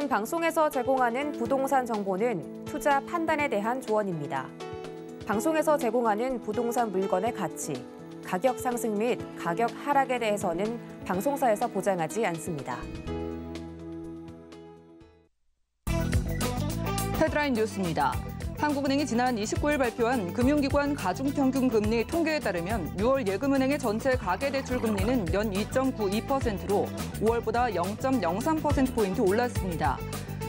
이번 방송에서 제공하는 부동산 정보는 투자 판단에 대한 조언입니다. 방송에서 제공하는 부동산 물건의 가치, 가격 상승 및 가격 하락에 대해서는 방송사에서 보장하지 않습니다. 헤드라인 뉴스입니다. 한국은행이 지난 29일 발표한 금융기관 가중평균금리 통계에 따르면 6월 예금은행의 전체 가계대출 금리는 연 2.92%로 5월보다 0.03%포인트 올랐습니다.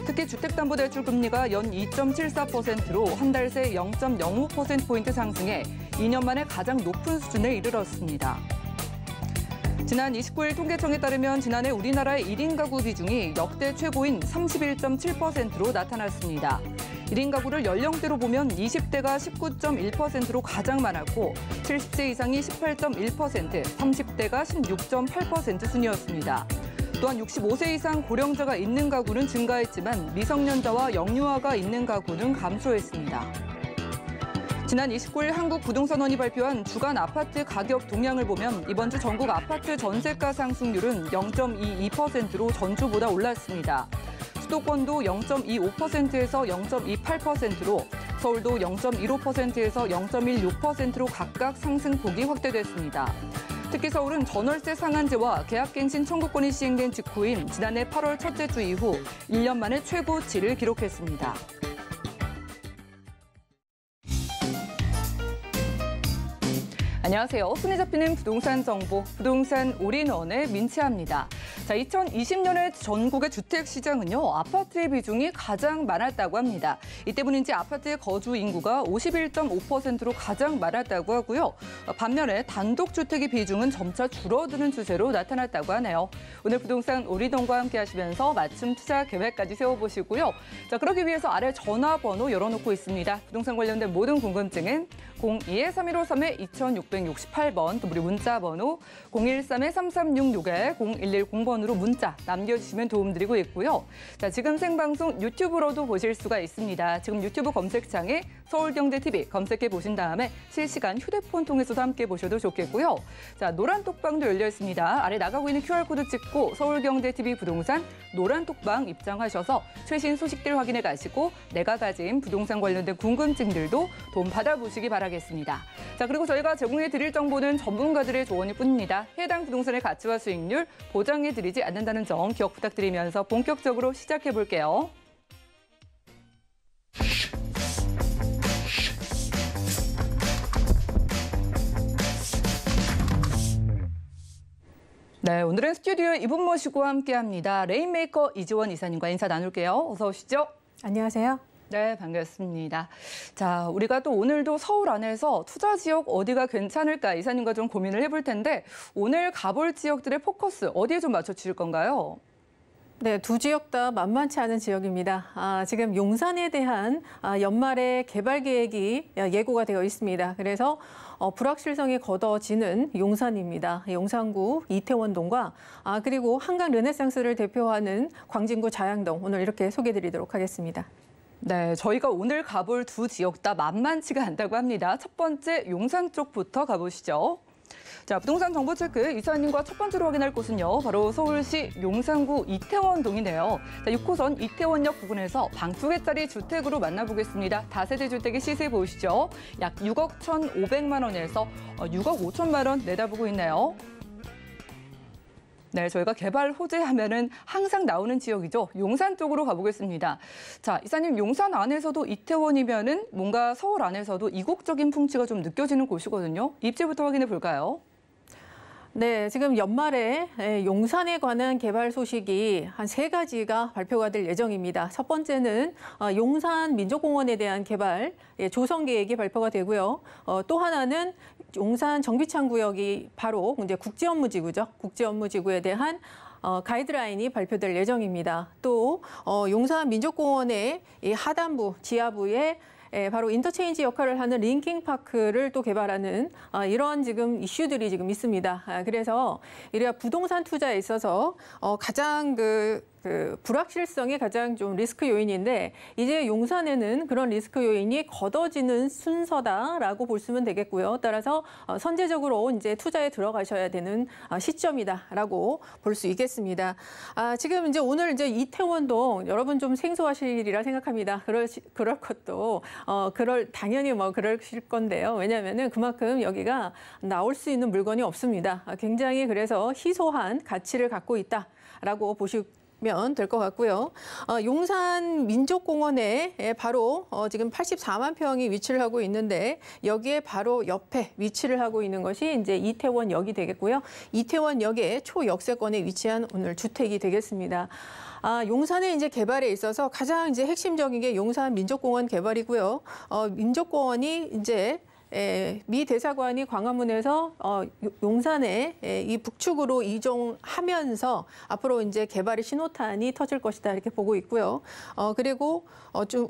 특히 주택담보대출 금리가 연 2.74%로 한 달 새 0.05%포인트 상승해 2년 만에 가장 높은 수준에 이르렀습니다. 지난 29일 통계청에 따르면 지난해 우리나라의 1인 가구 비중이 역대 최고인 31.7%로 나타났습니다. 1인 가구를 연령대로 보면 20대가 19.1%로 가장 많았고 70세 이상이 18.1%, 30대가 16.8% 순이었습니다. 또한 65세 이상 고령자가 있는 가구는 증가했지만 미성년자와 영유아가 있는 가구는 감소했습니다. 지난 29일 한국부동산원이 발표한 주간 아파트 가격 동향을 보면 이번 주 전국 아파트 전세가 상승률은 0.22%로 전주보다 올랐습니다. 수도권도 0.25%에서 0.28%로, 서울도 0.15%에서 0.16%로 각각 상승폭이 확대됐습니다. 특히 서울은 전월세 상한제와 계약갱신 청구권이 시행된 직후인 지난해 8월 첫째 주 이후 1년 만에 최고치를 기록했습니다. 안녕하세요. 손에 잡히는 부동산 정보, 부동산 올인원의 민채아입니다. 자, 2020년에 전국의 주택시장은요, 아파트의 비중이 가장 많았다고 합니다. 이 때문인지 아파트의 거주 인구가 51.5%로 가장 많았다고 하고요. 반면에 단독주택의 비중은 점차 줄어드는 추세로 나타났다고 하네요. 오늘 부동산 올인원과 함께 하시면서 맞춤 투자 계획까지 세워보시고요. 자, 그러기 위해서 아래 전화번호 열어놓고 있습니다. 부동산 관련된 모든 궁금증은 02-3153-2668번, 또 우리 문자번호 013-3366-0110번으로 문자 남겨주시면 도움드리고 있고요. 자, 지금 생방송 유튜브로도 보실 수가 있습니다. 지금 유튜브 검색창에 서울경제TV 검색해 보신 다음에 실시간 휴대폰 통해서도 함께 보셔도 좋겠고요. 자, 노란톡방도 열려 있습니다. 아래 나가고 있는 QR코드 찍고 서울경제TV 부동산 노란톡방 입장하셔서 최신 소식들 확인해 가시고 내가 가진 부동산 관련된 궁금증들도 도움 받아보시기 바라겠습니다. 자, 그리고 저희가 제공해 드릴 정보는 전문가들의 조언일 뿐입니다. 해당 부동산의 가치와 수익률 보장해 드리지 않는다는 점 기억 부탁드리면서 본격적으로 시작해 볼게요. 네, 오늘은 스튜디오에 이분 모시고 함께합니다. 레인메이커 이지원 이사님과 인사 나눌게요. 어서 오시죠. 안녕하세요. 네, 반갑습니다. 자, 우리가 또 오늘도 서울 안에서 투자 지역 어디가 괜찮을까 이사님과 좀 고민을 해볼 텐데 오늘 가볼 지역들의 포커스 어디에 좀 맞춰주실 건가요? 네, 두 지역 다 만만치 않은 지역입니다. 지금 용산에 대한 연말에 개발 계획이 예고가 되어 있습니다. 그래서 불확실성이 걷어지는 용산입니다. 용산구 이태원동과 그리고 한강 르네상스를 대표하는 광진구 자양동 오늘 이렇게 소개해드리도록 하겠습니다. 네, 저희가 오늘 가볼 두 지역 다 만만치가 않다고 합니다. 첫 번째 용산 쪽부터 가보시죠. 자, 부동산 정보 체크 이사님과 첫 번째로 확인할 곳은요. 바로 서울시 용산구 이태원동이네요. 자, 6호선 이태원역 부근에서 방 2개짜리 주택으로 만나보겠습니다. 다세대 주택의 시세 보시죠. 약 6억 1,500만 원에서 6억 5천만 원 내다보고 있네요. 네, 저희가 개발 호재하면은 항상 나오는 지역이죠. 용산 쪽으로 가보겠습니다. 자, 이사님, 용산 안에서도 이태원이면은 뭔가 서울 안에서도 이국적인 풍치가 좀 느껴지는 곳이거든요. 입지부터 확인해 볼까요? 네, 지금 연말에 용산에 관한 개발 소식이 한 3가지가 발표가 될 예정입니다. 첫 번째는 용산 민족공원에 대한 개발 조성 계획이 발표가 되고요. 또 하나는 용산 정비창 구역이 바로 이제 국제업무지구죠. 국제업무지구에 대한 가이드라인이 발표될 예정입니다. 또 용산 민족공원의 이 하단부, 지하부에 바로 인터체인지 역할을 하는 링킹파크를 또 개발하는 이런 지금 이슈들이 지금 있습니다. 그래서 이래야 부동산 투자에 있어서 가장 그 불확실성이 가장 좀 리스크 요인인데 이제 용산에는 그런 리스크 요인이 걷어지는 순서다라고 볼 수면 되겠고요. 따라서 선제적으로 이제 투자에 들어가셔야 되는 시점이다라고 볼 수 있겠습니다. 지금 이제 오늘 이제 이태원동 여러분 좀 생소하시리라 생각합니다. 그럴 것도 당연히 뭐 그러실 건데요. 왜냐하면은 그만큼 여기가 나올 수 있는 물건이 없습니다. 굉장히 그래서 희소한 가치를 갖고 있다라고 보시면 될 것 같고요. 용산 민족공원에 바로 지금 84만 평이 위치를 하고 있는데 여기에 바로 옆에 위치를 하고 있는 것이 이제 이태원역이 되겠고요. 이태원역의 초역세권에 위치한 오늘 주택이 되겠습니다. 용산의 이제 개발에 있어서 가장 이제 핵심적인 게 용산 민족공원 개발이고요. 민족공원이 이제 미 대사관이 광화문에서 용산에 이 북측으로 이동하면서 앞으로 이제 개발의 신호탄이 터질 것이다 이렇게 보고 있고요. 그리고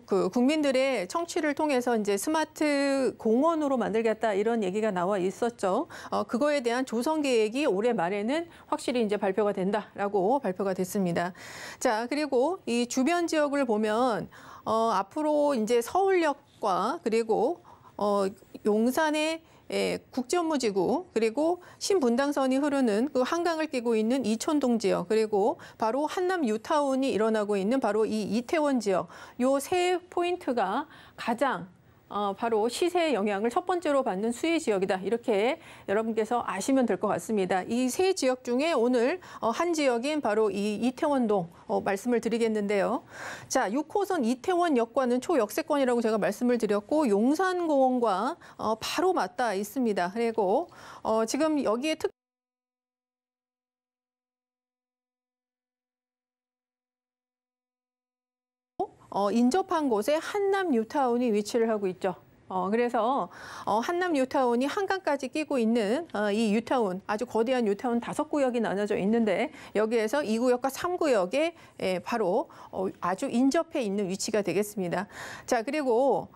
그 국민들의 청취를 통해서 이제 스마트 공원으로 만들겠다 이런 얘기가 나와 있었죠. 그거에 대한 조성 계획이 올해 말에는 확실히 이제 발표가 된다라고 발표가 됐습니다. 자, 그리고 이 주변 지역을 보면 앞으로 이제 서울역과 그리고 용산의 국제업무지구 그리고 신분당선이 흐르는 그 한강을 끼고 있는 이촌동 지역 그리고 바로 한남 뉴타운이 일어나고 있는 바로 이 이태원 지역 요 세 포인트가 가장 바로 시세의 영향을 첫 번째로 받는 수혜 지역이다. 이렇게 여러분께서 아시면 될 것 같습니다. 이 세 지역 중에 오늘 한 지역인 바로 이 이태원동 말씀을 드리겠는데요. 자, 6호선 이태원역과는 초역세권이라고 제가 말씀을 드렸고 용산공원과 바로 맞닿아 있습니다. 그리고 지금 여기에 인접한 곳에 한남 뉴타운이 위치를 하고 있죠. 그래서 한남 뉴타운이 한강까지 끼고 있는 이 뉴타운, 아주 거대한 뉴타운 5구역이 나눠져 있는데 여기에서 2구역과 3구역에 바로 아주 인접해 있는 위치가 되겠습니다. 자, 그리고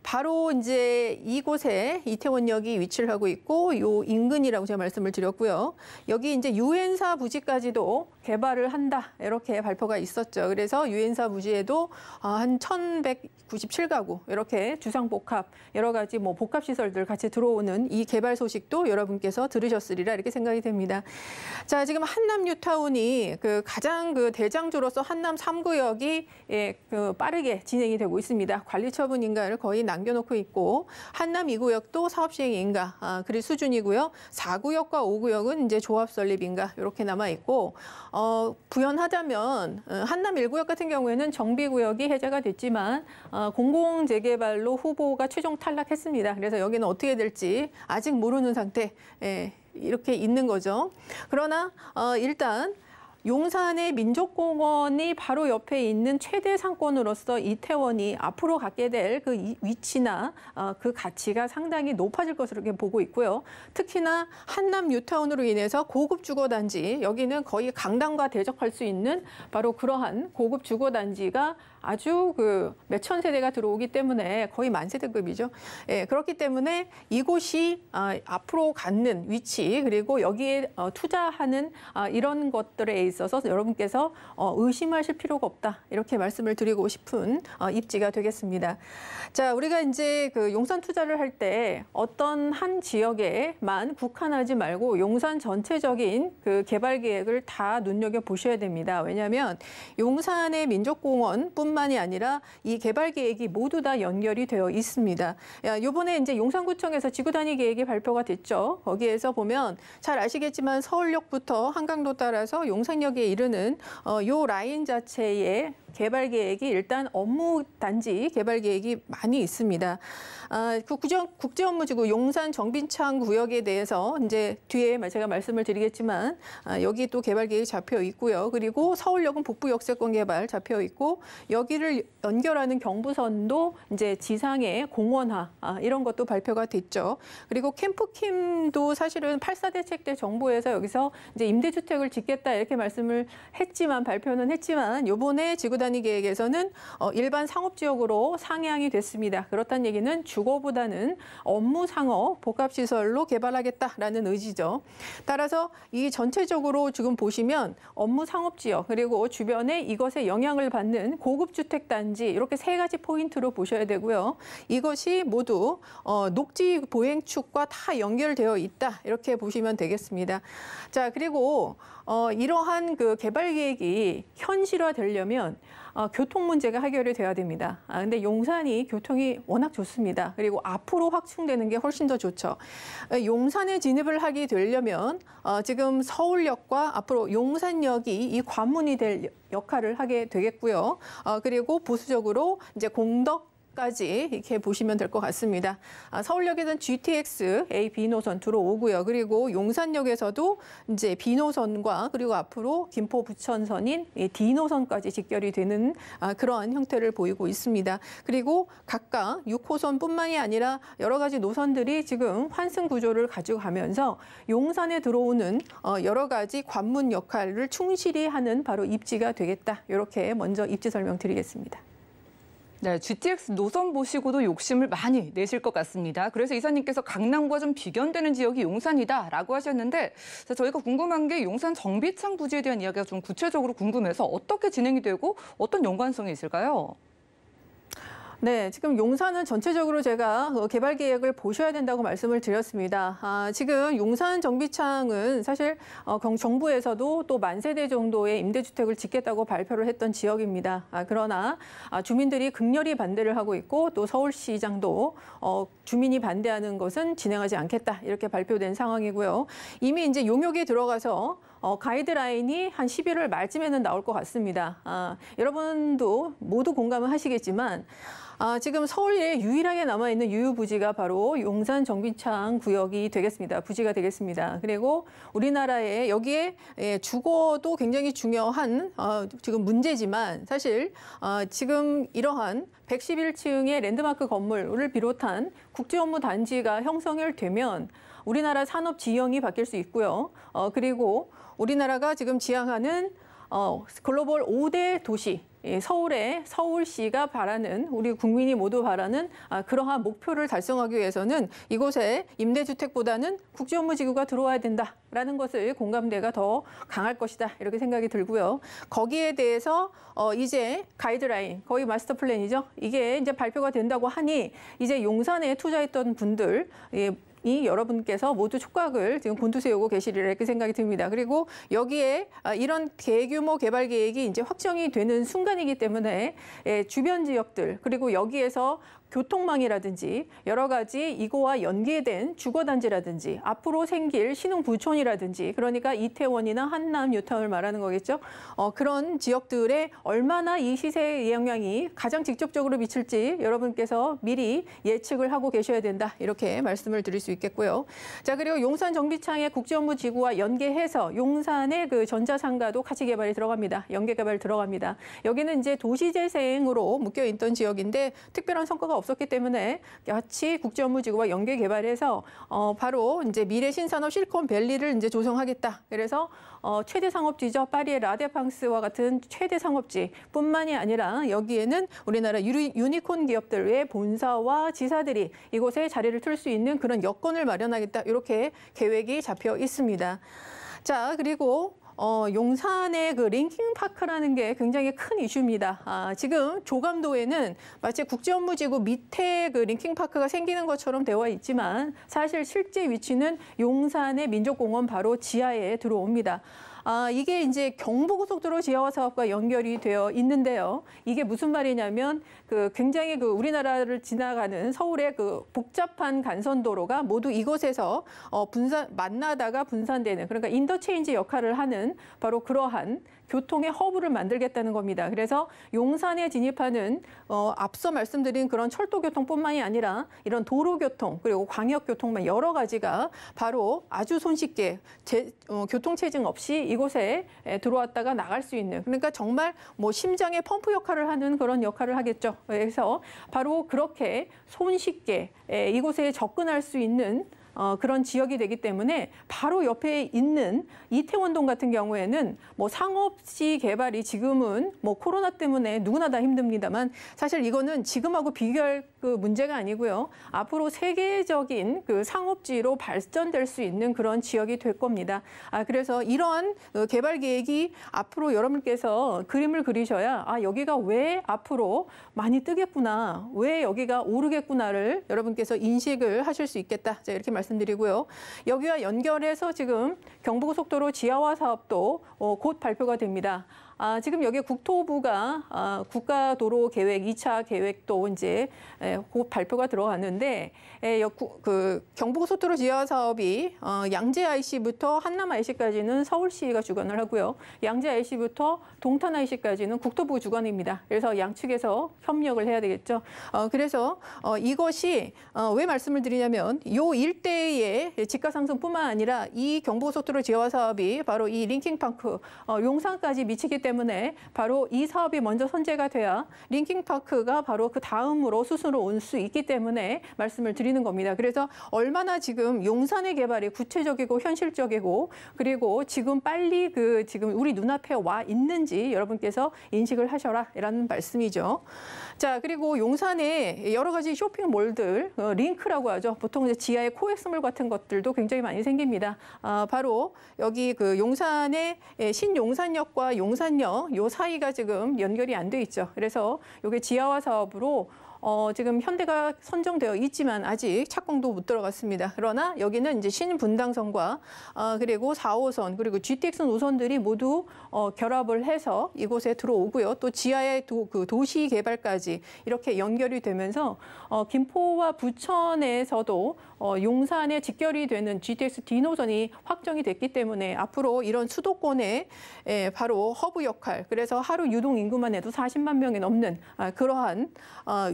바로 이제 이곳에 이태원역이 위치를 하고 있고 요 인근이라고 제가 말씀을 드렸고요. 여기 이제 유엔사 부지까지도 개발을 한다 이렇게 발표가 있었죠. 그래서 유엔사 부지에도 한 1,197가구 이렇게 주상복합 여러 가지 뭐 복합 시설들 같이 들어오는 이 개발 소식도 여러분께서 들으셨으리라 이렇게 생각이 됩니다. 자, 지금 한남 뉴타운이 그 가장 그 대장주로서 한남 3구역이 그 빠르게 진행이 되고 있습니다. 관리 처분 인가를 거의 남겨놓고 있고 한남 2구역도 사업 시행 인가 그리 수준이고요. 4구역과 5구역은 이제 조합 설립 인가 이렇게 남아 있고 부연하자면 한남 1구역 같은 경우에는 정비구역이 해제가 됐지만 공공재개발로 후보가 최종 탈락했습니다. 그래서 여기는 어떻게 될지 아직 모르는 상태 이렇게 있는 거죠. 그러나 일단 용산의 민족공원이 바로 옆에 있는 최대 상권으로서 이태원이 앞으로 갖게 될 그 위치나 그 가치가 상당히 높아질 것으로 이렇게 보고 있고요. 특히나 한남 뉴타운으로 인해서 고급 주거단지, 여기는 거의 강남과 대적할 수 있는 바로 그러한 고급 주거단지가 아주 그 몇천 세대가 들어오기 때문에 거의 만세대급이죠. 그렇기 때문에 이곳이 앞으로 갖는 위치 그리고 여기에 투자하는 이런 것들에 있어서 여러분께서 의심하실 필요가 없다. 이렇게 말씀을 드리고 싶은 입지가 되겠습니다. 자, 우리가 이제 그 용산 투자를 할 때 어떤 한 지역에만 국한하지 말고 용산 전체적인 그 개발 계획을 다 눈여겨 보셔야 됩니다. 왜냐하면 용산의 민족공원뿐만이 아니라 이 개발 계획이 모두 다 연결이 되어 있습니다. 이번에 이제 용산구청에서 지구 단위 계획이 발표가 됐죠. 거기에서 보면 잘 아시겠지만 서울역부터 한강도 따라서 용산역에 이르는 요 라인 자체의 개발 계획이 일단 업무 단지 개발 계획이 많이 있습니다. 그 국제업무지구 용산 정빈창 구역에 대해서 이제 뒤에 제가 말씀을 드리겠지만 여기 또 개발 계획이 잡혀 있고요. 그리고 서울역은 북부 역세권 개발 잡혀 있고 여기를 연결하는 경부선도 이제 지상의 공원화 이런 것도 발표가 됐죠. 그리고 캠프킴도 사실은 8.4대책 때 정부에서 여기서 이제 임대주택을 짓겠다 이렇게 말씀을 했지만 발표는 했지만 이번에 지구 단위 계획에서는 일반 상업지역으로 상향이 됐습니다. 그렇다는 얘기는 주거보다는 업무 상업 복합시설로 개발하겠다라는 의지죠. 따라서 이 전체적으로 지금 보시면 업무 상업지역 그리고 주변에 이것에 영향을 받는 고급주택단지 이렇게 세 가지 포인트로 보셔야 되고요. 이것이 모두 녹지 보행축과 다 연결되어 있다 이렇게 보시면 되겠습니다. 자, 그리고 이러한 그 개발 계획이 현실화되려면 교통 문제가 해결이 돼야 됩니다. 근데 용산이 교통이 워낙 좋습니다. 그리고 앞으로 확충되는 게 훨씬 더 좋죠. 용산에 진입을 하게 되려면 지금 서울역과 앞으로 용산역이 이 관문이 될 역할을 하게 되겠고요. 그리고 보수적으로 이제 공덕까지 이렇게 보시면 될 것 같습니다. 서울역에는 GTX A, B 노선 들어오고요. 그리고 용산역에서도 이제 B 노선과 그리고 앞으로 김포 부천선인 D 노선까지 직결이 되는 그러한 형태를 보이고 있습니다. 그리고 각각 6호선뿐만이 아니라 여러 가지 노선들이 지금 환승 구조를 가지고 가면서 용산에 들어오는 여러 가지 관문 역할을 충실히 하는 바로 입지가 되겠다. 이렇게 먼저 입지 설명드리겠습니다. 네, GTX 노선 보시고도 욕심을 많이 내실 것 같습니다. 그래서 이사님께서 강남과 좀 비견되는 지역이 용산이다라고 하셨는데 저희가 궁금한 게 용산 정비창 부지에 대한 이야기가 좀 구체적으로 궁금해서 어떻게 진행이 되고 어떤 연관성이 있을까요? 네, 지금 용산은 전체적으로 제가 개발 계획을 보셔야 된다고 말씀을 드렸습니다. 지금 용산 정비창은 사실 정부에서도 또 10,000세대 정도의 임대주택을 짓겠다고 발표를 했던 지역입니다. 그러나 주민들이 극렬히 반대를 하고 있고 또 서울시장도 주민이 반대하는 것은 진행하지 않겠다 이렇게 발표된 상황이고요. 이미 이제 용역에 들어가서 가이드라인이 한 11월 말쯤에는 나올 것 같습니다. 여러분도 모두 공감을 하시겠지만 지금 서울에 유일하게 남아있는 유휴부지가 바로 용산 정비창 구역이 되겠습니다. 부지가 되겠습니다. 그리고 우리나라에 여기에 주거도 굉장히 중요한 지금 문제지만 사실 지금 이러한 111층의 랜드마크 건물을 비롯한 국제업무단지가 형성이 되면 우리나라 산업 지형이 바뀔 수 있고요. 그리고 우리나라가 지금 지향하는 글로벌 5대 도시, 서울시가 바라는 우리 국민이 모두 바라는 그러한 목표를 달성하기 위해서는 이곳에 임대주택보다는 국제업무지구가 들어와야 된다라는 것을 공감대가 더 강할 것이다 이렇게 생각이 들고요. 거기에 대해서 이제 가이드라인, 거의 마스터 플랜이죠. 이게 이제 발표가 된다고 하니 이제 용산에 투자했던 분들 이 여러분께서 모두 촉각을 지금 곤두세우고 계시리라 이렇게 생각이 듭니다. 그리고 여기에 이런 대규모 개발 계획이 이제 확정이 되는 순간이기 때문에 주변 지역들 그리고 여기에서 교통망이라든지 여러 가지 이거와 연계된 주거단지라든지 앞으로 생길 신흥부촌이라든지 그러니까 이태원이나 한남, 뉴타운을 말하는 거겠죠. 그런 지역들에 얼마나 이 시세의 영향이 가장 직접적으로 미칠지 여러분께서 미리 예측을 하고 계셔야 된다. 이렇게 말씀을 드릴 수 있겠고요. 자, 그리고 용산 정비창의 국제업무지구와 연계해서 용산의 그 전자상가도 같이 개발이 들어갑니다. 연계 개발 들어갑니다. 여기는 이제 도시재생으로 묶여 있던 지역인데 특별한 성과가 없었기 때문에 같이 국제업무지구와 연계 개발해서 바로 이제 미래 신산업 실리콘밸리를 이제 조성하겠다. 그래서 최대 상업지죠. 파리의 라데팡스와 같은 최대 상업지뿐만이 아니라 여기에는 우리나라 유니콘 기업들의 본사와 지사들이 이곳에 자리를 틀 수 있는 그런 여건을 마련하겠다. 이렇게 계획이 잡혀 있습니다. 자, 그리고 용산의 그 링킹파크라는 게 굉장히 큰 이슈입니다. 지금 조감도에는 마치 국제업무지구 밑에 그 링킹파크가 생기는 것처럼 되어 있지만 사실 실제 위치는 용산의 민족공원 바로 지하에 들어옵니다. 이게 이제 경부고속도로 지하화 사업과 연결이 되어 있는데요. 이게 무슨 말이냐면 굉장히 우리나라를 지나가는 서울의 복잡한 간선도로가 모두 이곳에서 만나다가 분산되는 그러니까 인터체인지 역할을 하는 바로 그러한 교통의 허브를 만들겠다는 겁니다. 그래서 용산에 진입하는 앞서 말씀드린 그런 철도교통뿐만이 아니라 이런 도로교통 그리고 광역교통만 여러 가지가 바로 아주 손쉽게 교통체증 없이 이곳에 들어왔다가 나갈 수 있는 그러니까 정말 심장의 펌프 역할을 하는 그런 역할을 하겠죠. 그래서 바로 그렇게 손쉽게 이곳에 접근할 수 있는 그런 지역이 되기 때문에 바로 옆에 있는 이태원동 같은 경우에는 뭐 상업지 개발이 지금은 뭐 코로나 때문에 누구나 다 힘듭니다만 사실 이거는 지금하고 비교할 그 문제가 아니고요. 앞으로 세계적인 그 상업지로 발전될 수 있는 그런 지역이 될 겁니다. 그래서 이러한 개발 계획이 앞으로 여러분께서 그림을 그리셔야 여기가 왜 앞으로 많이 뜨겠구나, 왜 여기가 오르겠구나를 여러분께서 인식을 하실 수 있겠다. 자, 이렇게 말씀드리고요. 여기와 연결해서 지금 경부고속도로 지하화 사업도 곧 발표가 됩니다. 지금 여기 국토부가 국가도로 계획 2차 계획도 이제 곧 발표가 들어갔는데 그 경부고속도로 지하화 사업이 양재 IC부터 한남 IC까지는 서울시가 주관을 하고요. 양재 IC부터 동탄 IC까지는 국토부 주관입니다. 그래서 양측에서 협력을 해야 되겠죠. 그래서 이것이 왜 말씀을 드리냐면 요 일대의 집가 상승뿐만 아니라 이 경부고속도로 지하화 사업이 바로 이 링킹파크 용산까지 미치기 때문에 바로 이 사업이 먼저 선제가 돼야 링킹파크가 바로 그 다음으로 수순으로 올 수 있기 때문에 말씀을 드리는 겁니다. 그래서 얼마나 지금 용산의 개발이 구체적이고 현실적이고 그리고 지금 빨리 지금 우리 눈앞에 와 있는지 여러분께서 인식을 하셔라 라는 말씀이죠. 자, 그리고 용산에 여러 가지 쇼핑몰들, 링크라고 하죠. 보통 이제 지하에 코엑스몰 같은 것들도 굉장히 많이 생깁니다. 바로 여기 그 용산의 신용산역과 용산역 요 사이가 지금 연결이 안 돼 있죠. 그래서 이게 지하화 사업으로 지금 현대가 선정되어 있지만 아직 착공도 못 들어갔습니다. 그러나 여기는 이제 신분당선과 그리고 4호선 그리고 GTX 노선들이 모두 결합을 해서 이곳에 들어오고요. 또 지하의 도시 개발까지 이렇게 연결이 되면서 김포와 부천에서도 용산에 직결이 되는 GTX D노선이 확정이 됐기 때문에 앞으로 이런 수도권의 바로 허브 역할, 그래서 하루 유동 인구만 해도 40만 명이 넘는 그러한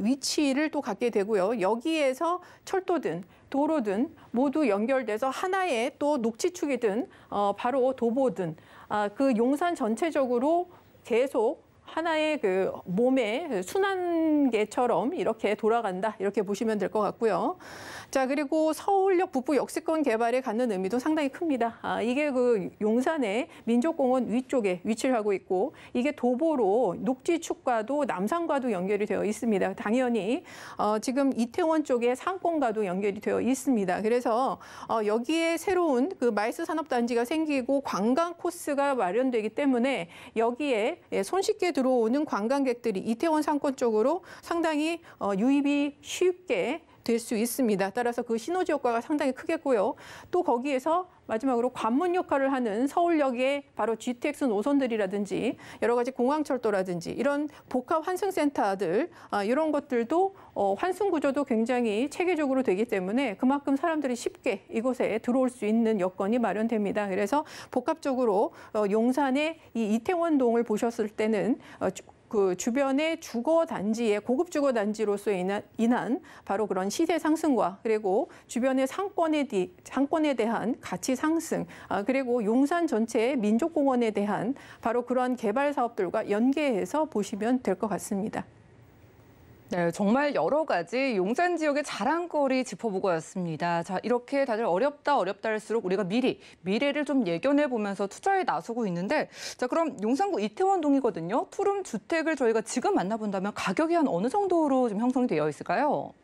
위치를 또 갖게 되고요. 여기에서 철도든 도로든 모두 연결돼서 하나의 또 녹지축이든 바로 도보든 그 용산 전체적으로 계속 하나의 그 몸의 순환계처럼 이렇게 돌아간다. 이렇게 보시면 될 것 같고요. 자, 그리고 서울역 북부 역세권 개발에 갖는 의미도 상당히 큽니다. 이게 그 용산의 민족공원 위쪽에 위치를 하고 있고 이게 도보로 녹지축과도 남산과도 연결이 되어 있습니다. 당연히 지금 이태원 쪽에 상권과도 연결이 되어 있습니다. 그래서 여기에 새로운 그 마이스 산업단지가 생기고 관광 코스가 마련되기 때문에 여기에 손쉽게 들어오는 관광객들이 이태원 상권 쪽으로 상당히 유입이 쉽게 될 수 있습니다. 따라서 그 시너지 효과가 상당히 크겠고요. 또 거기에서 마지막으로 관문 역할을 하는 서울역의 바로 GTX 노선들이라든지 여러 가지 공항철도라든지 이런 복합 환승센터들 이런 것들도 환승 구조도 굉장히 체계적으로 되기 때문에 그만큼 사람들이 쉽게 이곳에 들어올 수 있는 여건이 마련됩니다. 그래서 복합적으로 용산의 이 이태원동을 보셨을 때는 그 주변의 주거 단지의 고급 주거 단지로서 인한 바로 그런 시세 상승과 그리고 주변의 상권에 대한 가치 상승 그리고 용산 전체의 민족공원에 대한 바로 그런 개발 사업들과 연계해서 보시면 될 것 같습니다. 네, 정말 여러 가지 용산 지역의 자랑거리 짚어보고 왔습니다. 자, 이렇게 다들 어렵다 할수록 우리가 미래를 좀 예견해 보면서 투자에 나서고 있는데, 자, 그럼 용산구 이태원동이거든요. 투룸 주택을 저희가 지금 만나본다면 가격이 한 어느 정도로 좀 형성이 되어 있을까요?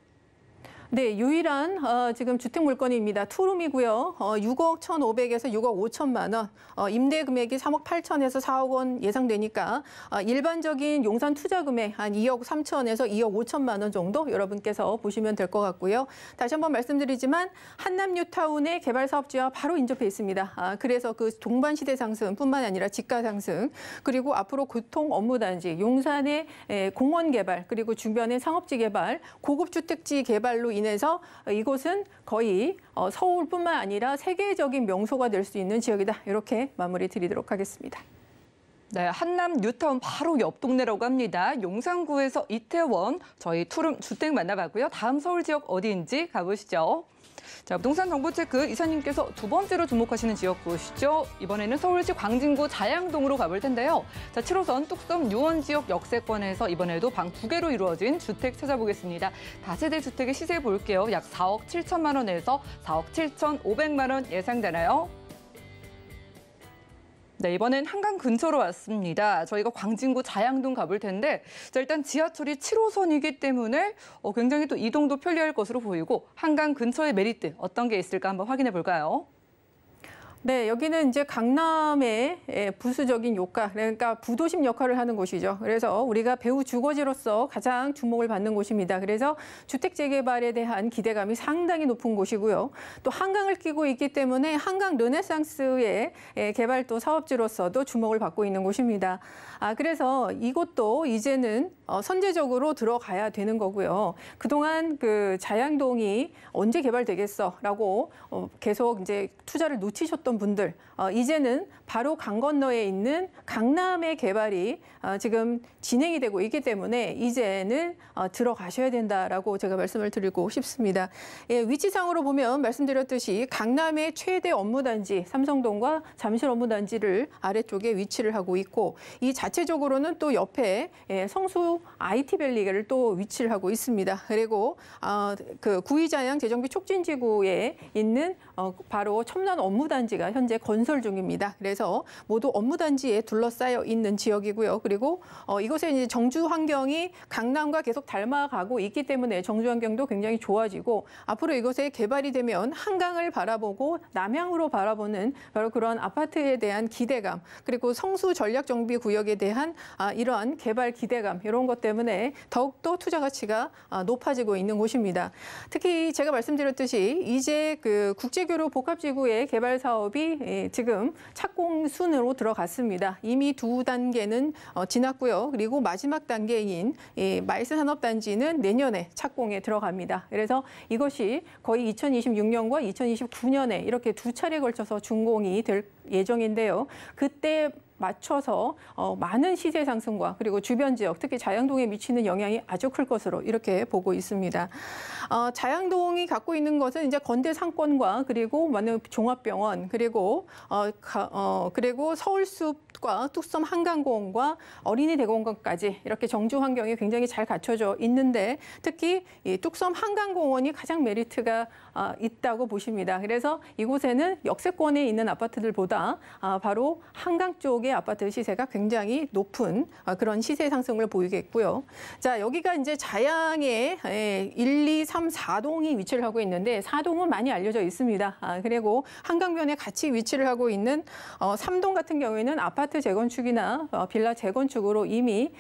네, 유일한 지금 주택 물건입니다. 투룸이고요. 6억 1,500에서 6억 5천만 원. 임대 금액이 3억 8천에서 4억 원 예상되니까 일반적인 용산 투자 금액 한 2억 3천에서 2억 5천만 원 정도 여러분께서 보시면 될 것 같고요. 다시 한번 말씀드리지만 한남 뉴타운의 개발 사업지와 바로 인접해 있습니다. 그래서 그 동반 시대 상승뿐만 아니라 집가 상승 그리고 앞으로 교통 업무 단지, 용산의 공원 개발 그리고 주변의 상업지 개발, 고급 주택지 개발로 인해서 이곳은 거의 서울뿐만 아니라 세계적인 명소가 될 수 있는 지역이다. 이렇게 마무리 드리도록 하겠습니다. 네, 한남 뉴타운 바로 옆 동네라고 합니다. 용산구에서 이태원, 저희 투룸 주택 만나봤고요. 다음 서울 지역 어디인지 가보시죠. 자, 부동산 정보체크 이사님께서 두 번째로 주목하시는 지역 보시죠. 이번에는 서울시 광진구 자양동으로 가볼 텐데요. 자, 7호선 뚝섬 유원 지역 역세권에서 이번에도 방 2개로 이루어진 주택 찾아보겠습니다. 다세대 주택의 시세 볼게요. 약 4억 7천만 원에서 4억 7,500만 원 예상되나요? 네, 이번엔 한강 근처로 왔습니다. 저희가 광진구 자양동 가볼 텐데, 자, 일단 지하철이 7호선이기 때문에 굉장히 또 이동도 편리할 것으로 보이고, 한강 근처의 메리트 어떤 게 있을까 한번 확인해 볼까요? 네, 여기는 이제 강남의 부수적인 효과, 그러니까 부도심 역할을 하는 곳이죠. 그래서 우리가 배후 주거지로서 가장 주목을 받는 곳입니다. 그래서 주택 재개발에 대한 기대감이 상당히 높은 곳이고요. 또 한강을 끼고 있기 때문에 한강 르네상스의 개발도 사업지로서도 주목을 받고 있는 곳입니다. 그래서 이곳도 이제는 선제적으로 들어가야 되는 거고요. 그동안 그 자양동이 언제 개발되겠어라고 계속 이제 투자를 놓치셨던 분들, 이제는 바로 강 건너에 있는 강남의 개발이 지금 진행이 되고 있기 때문에 이제는 들어가셔야 된다라고 제가 말씀을 드리고 싶습니다. 위치상으로 보면 말씀드렸듯이 강남의 최대 업무단지 삼성동과 잠실 업무단지를 아래쪽에 위치를 하고 있고, 이 자체적으로는 또 옆에 성수 IT밸리를 또 위치를 하고 있습니다. 그리고 그 구의자양 재정비 촉진지구에 있는 바로 첨단 업무단지가 현재 건설 중입니다. 그래서 모두 업무단지에 둘러싸여 있는 지역이고요. 그리고 이곳에 이제 정주 환경이 강남과 계속 닮아가고 있기 때문에 정주 환경도 굉장히 좋아지고, 앞으로 이곳에 개발이 되면 한강을 바라보고 남향으로 바라보는 바로 그런 아파트에 대한 기대감, 그리고 성수 전략정비 구역에 대한 이러한 개발 기대감, 이런 것 때문에 더욱더 투자 가치가 높아지고 있는 곳입니다. 특히 제가 말씀드렸듯이 이제 그 국제교류 복합지구의 개발 사업이 지금 착공 순으로 들어갔습니다. 이미 2단계는 지났고요. 그리고 마지막 단계인 마이스 산업단지는 내년에 착공에 들어갑니다. 그래서 이것이 거의 2026년과 2029년에 이렇게 두 차례에 걸쳐서 준공이 될 예정인데요. 그때 맞춰서 많은 시세 상승과 그리고 주변 지역, 특히 자양동에 미치는 영향이 아주 클 것으로 이렇게 보고 있습니다. 자양동이 갖고 있는 것은 이제 건대 상권과 그리고 많은 종합병원, 그리고 그리고 서울숲과 뚝섬 한강공원과 어린이 대공원까지 이렇게 정주 환경이 굉장히 잘 갖춰져 있는데, 특히 이 뚝섬 한강공원이 가장 메리트가 있다고 보십니다. 그래서 이곳에는 역세권에 있는 아파트들보다 바로 한강 쪽의 아파트 시세가 굉장히 높은 그런 시세 상승을 보이겠고요. 자, 여기가 이제 자양의 1, 2, 3, 4동이 위치를 하고 있는데 4동은 많이 알려져 있습니다. 그리고 한강변에 같이 위치를 하고 있는 3동 같은 경우에는 아파트 재건축이나 빌라 재건축으로 이미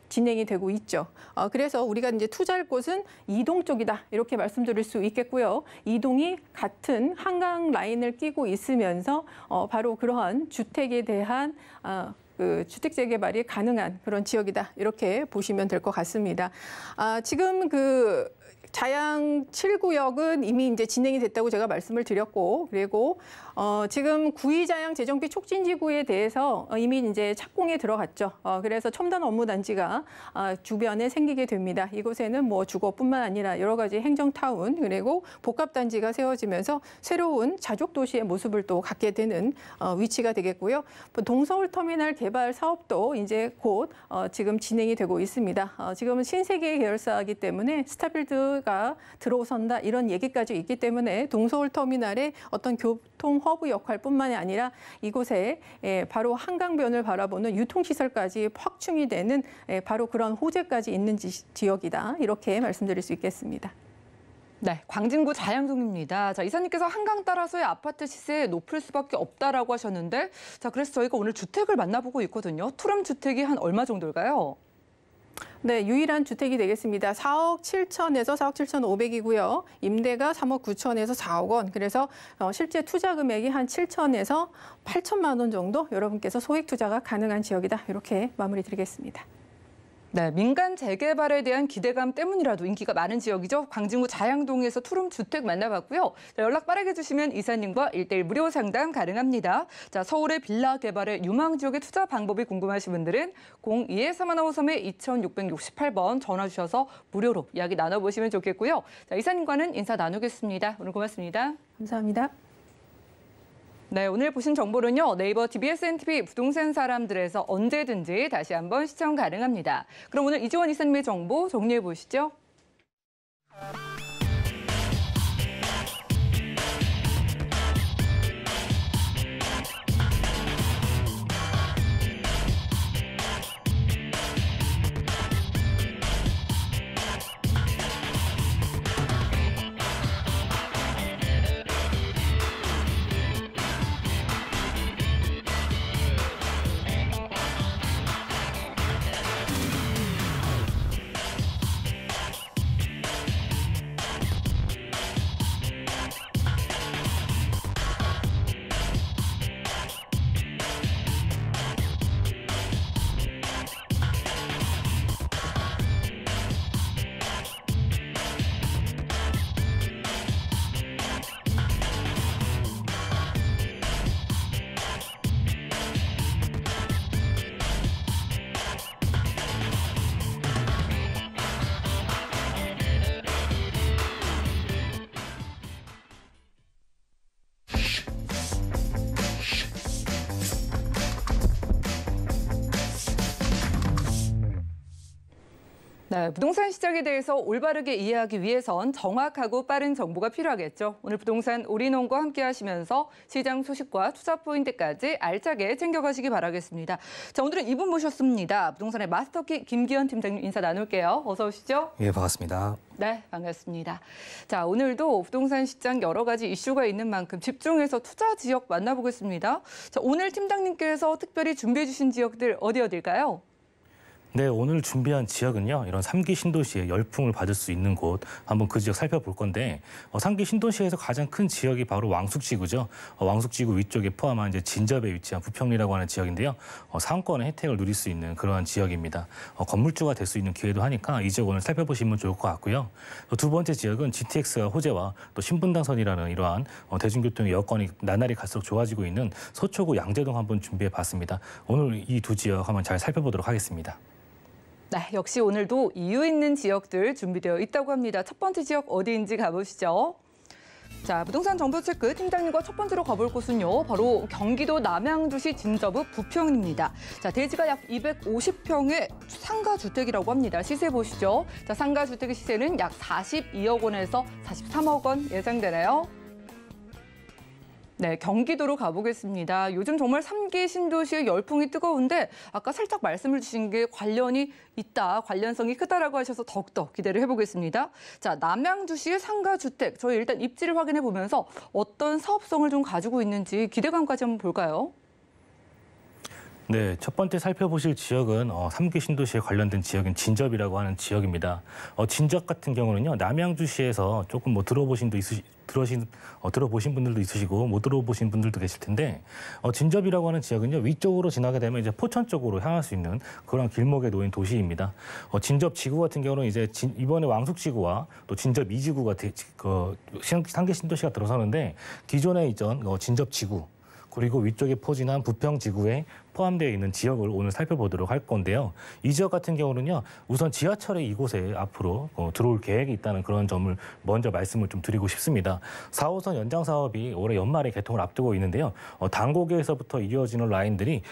진행이 되고 있죠. 그래서 우리가 이제 투자할 곳은 2동 쪽이다, 이렇게 말씀드릴 수 있겠고요. 2동이 같은 한강 라인을 끼고 있으면서 바로 그러한 주택에 대한 그 주택 재개발이 가능한 그런 지역이다, 이렇게 보시면 될 것 같습니다. 지금 그 자양 7구역은 이미 이제 진행이 됐다고 제가 말씀을 드렸고, 그리고 지금 구의자양 재정비 촉진지구에 대해서 이미 이제 착공에 들어갔죠. 그래서 첨단 업무단지가 주변에 생기게 됩니다. 이곳에는 뭐 주거뿐만 아니라 여러 가지 행정타운, 그리고 복합단지가 세워지면서 새로운 자족도시의 모습을 또 갖게 되는 위치가 되겠고요. 동서울터미널 개발 사업도 이제 곧 지금 진행이 되고 있습니다. 지금은 신세계 계열사이기 때문에 스타빌드가 들어선다, 이런 얘기까지 있기 때문에 동서울터미널의 어떤 교통 허브 역할뿐만이 아니라 이곳에 바로 한강변을 바라보는 유통시설까지 확충이 되는 바로 그런 호재까지 있는 지역이다, 이렇게 말씀드릴 수 있겠습니다. 네, 광진구 자양동입니다. 자, 이사님께서 한강 따라서의 아파트 시세 높을 수밖에 없다라고 하셨는데, 자, 그래서 저희가 오늘 주택을 만나보고 있거든요. 투룸 주택이 한 얼마 정도일까요? 네, 유일한 주택이 되겠습니다. 4억 7천에서 4억 7,500이고요. 임대가 3억 9천에서 4억 원. 그래서 실제 투자 금액이 한 7천에서 8천만 원 정도 여러분께서 소액 투자가 가능한 지역이다, 이렇게 마무리 드리겠습니다. 네, 민간 재개발에 대한 기대감 때문이라도 인기가 많은 지역이죠. 광진구 자양동에서 투룸 주택 만나봤고요. 자, 연락 빠르게 주시면 이사님과 1:1 무료 상담 가능합니다. 자, 서울의 빌라 개발의 유망 지역의 투자 방법이 궁금하신 분들은 02-3553-2668번 전화 주셔서 무료로 이야기 나눠보시면 좋겠고요. 자, 이사님과는 인사 나누겠습니다. 오늘 고맙습니다. 감사합니다. 네, 오늘 보신 정보는요. 네이버 TBSNTV 부동산 사람들에서 언제든지 다시 한번 시청 가능합니다. 그럼 오늘 이지원 이사님의 정보 정리해 보시죠. 네, 부동산 시장에 대해서 올바르게 이해하기 위해선 정확하고 빠른 정보가 필요하겠죠. 오늘 부동산 올인원과 함께 하시면서 시장 소식과 투자 포인트까지 알차게 챙겨가시기 바라겠습니다. 자, 오늘은 이분 모셨습니다. 부동산의 마스터키 김기현 팀장님 인사 나눌게요. 어서 오시죠. 예, 반갑습니다. 네, 반갑습니다. 자, 오늘도 부동산 시장 여러 가지 이슈가 있는 만큼 집중해서 투자 지역 만나보겠습니다. 자, 오늘 팀장님께서 특별히 준비해 주신 지역들 어디일까요? 네, 오늘 준비한 지역은요. 이런 3기 신도시의 열풍을 받을 수 있는 곳, 한번 그 지역 살펴볼 건데 3기 신도시에서 가장 큰 지역이 바로 왕숙지구죠. 왕숙지구 위쪽에 포함한 이제 진접에 위치한 부평리라고 하는 지역인데요. 상권의 혜택을 누릴 수 있는 그러한 지역입니다. 건물주가 될 수 있는 기회도 하니까 이 지역 오늘 살펴보시면 좋을 것 같고요. 두 번째 지역은 GTX가 호재와 또 신분당선이라는 이러한 대중교통의 여건이 나날이 갈수록 좋아지고 있는 서초구 양재동 한번 준비해봤습니다. 오늘 이 두 지역 한번 잘 살펴보도록 하겠습니다. 네, 역시 오늘도 이유 있는 지역들 준비되어 있다고 합니다. 첫 번째 지역 어디인지 가보시죠. 자, 부동산 정보 체크 팀장님과 첫 번째로 가볼 곳은요. 바로 경기도 남양주시 진저읍 부평입니다. 자, 대지가 약 250평의 상가주택이라고 합니다. 시세 보시죠. 자, 상가주택의 시세는 약 42억 원에서 43억 원 예상되나요? 네, 경기도로 가보겠습니다. 요즘 정말 3기 신도시의 열풍이 뜨거운데 아까 살짝 말씀을 주신 게 관련이 있다, 관련성이 크다라고 하셔서 더욱더 기대를 해보겠습니다. 자, 남양주시의 상가주택, 저희 일단 입지를 확인해 보면서 어떤 사업성을 좀 가지고 있는지 기대감까지 한번 볼까요? 네, 첫 번째 살펴보실 지역은 3기 신도시에 관련된 지역인 진접이라고 하는 지역입니다. 진접 같은 경우는요, 남양주시에서 조금 뭐 들어보신 분들도 있으시고 못 들어보신 분들도 계실 텐데 진접이라고 하는 지역은요, 위쪽으로 지나게 되면 이제 포천 쪽으로 향할 수 있는 그런 길목에 놓인 도시입니다. 진접 지구 같은 경우는 이제 이번에 왕숙지구와 또 진접 2지구가 3기 신도시가 들어서는데 기존에 있던 진접 지구 그리고 위쪽에 포진한 부평지구에 포함되어 있는 지역을 오늘 살펴보도록 할 건데요. 이 지역 같은 경우는요, 우선 지하철이 이곳에 앞으로 들어올 계획이 있다는 그런 점을 먼저 말씀을 좀 드리고 싶습니다. 4호선 연장 사업이 올해 연말에 개통을 앞두고 있는데요. 당고개에서부터 이어지는 라인들이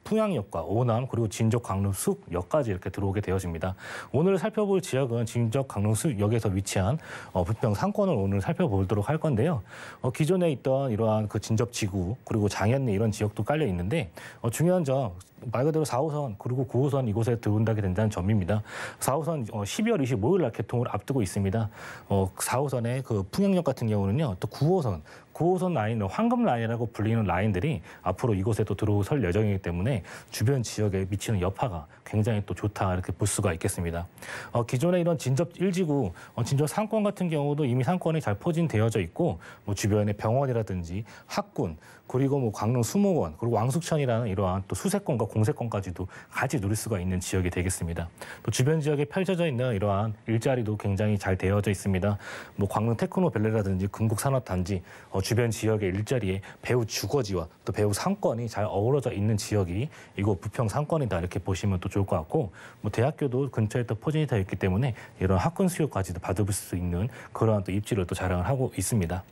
풍양역과 오남 그리고 진접 강릉숲역까지 이렇게 들어오게 되어집니다. 오늘 살펴볼 지역은 진접 강릉숲역에서 위치한 부평 상권을 오늘 살펴보도록 할 건데요. 기존에 있던 이러한 그 진접 지구 그리고 장현리 이런 지역도 깔려 있는데 중요한 점 말 그대로 4호선 그리고 9호선 이곳에 들어온다게 된다는 점입니다. 4호선 12월 25일 날 개통을 앞두고 있습니다. 4호선의 그 풍양역 같은 경우는요, 또 9호선 9호선 라인, 황금 라인이라고 불리는 라인들이 앞으로 이곳에 또 들어설 예정이기 때문에 주변 지역에 미치는 여파가 굉장히 또 좋다 이렇게 볼 수가 있겠습니다. 기존에 이런 진접 1지구, 진접 상권 같은 경우도 이미 상권이 잘 포진되어져 있고 뭐 주변에 병원이라든지 학군, 그리고 뭐 광릉 수목원, 그리고 왕숙천이라는 이러한 또 수세권과 공세권까지도 같이 누릴 수가 있는 지역이 되겠습니다. 또 주변 지역에 펼쳐져 있는 이러한 일자리도 굉장히 잘 되어져 있습니다. 뭐 광릉 테크노밸리라든지 금국산업단지, 주변 지역의 일자리에 배후 주거지와 또 배후 상권이 잘 어우러져 있는 지역이 이곳 부평 상권이다 이렇게 보시면 또 좋을 것 같고, 뭐 대학교도 근처에 또 포진이 되어 있기 때문에 이런 학군 수요까지도 받을 수 있는 그러한 또 입지를 또 자랑을 하고 있습니다.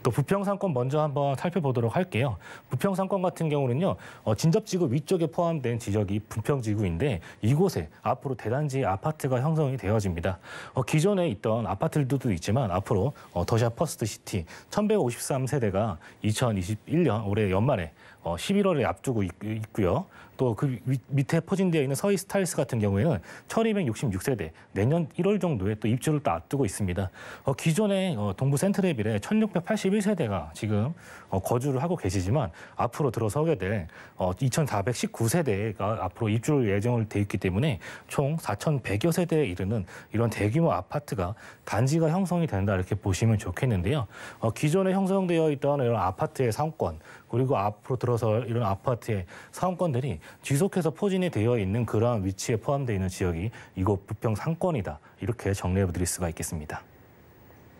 또 부평 상권 먼저 한번 살펴보도록 할게요. 부평 상권 같은 경우는요, 진접지구 위쪽에 포함된 지역이 부평지구인데 이곳에 앞으로 대단지 아파트가 형성이 되어집니다. 기존에 있던 아파트들도 있지만 앞으로 더샵 퍼스트 시티 1153세대가 2021년 올해 연말에 11월에 앞두고 있고요. 또 그 밑에 포진되어 있는 서희 스타일스 같은 경우에는 1266세대 내년 1월 정도에 또 입주를 또 앞두고 있습니다. 기존에 동부 센트레빌에 1681세대가 지금 거주를 하고 계시지만 앞으로 들어서게 될 2419세대가 앞으로 입주를 예정을 돼 있기 때문에 총 4100여 세대에 이르는 이런 대규모 아파트가 단지가 형성이 된다 이렇게 보시면 좋겠는데요. 기존에 형성되어 있던 이런 아파트의 상권, 그리고 앞으로 들어서 이런 아파트의 상권들이 지속해서 포진이 되어 있는 그러한 위치에 포함되어 있는 지역이 이곳 부평 상권이다. 이렇게 정리해 드릴 수가 있겠습니다.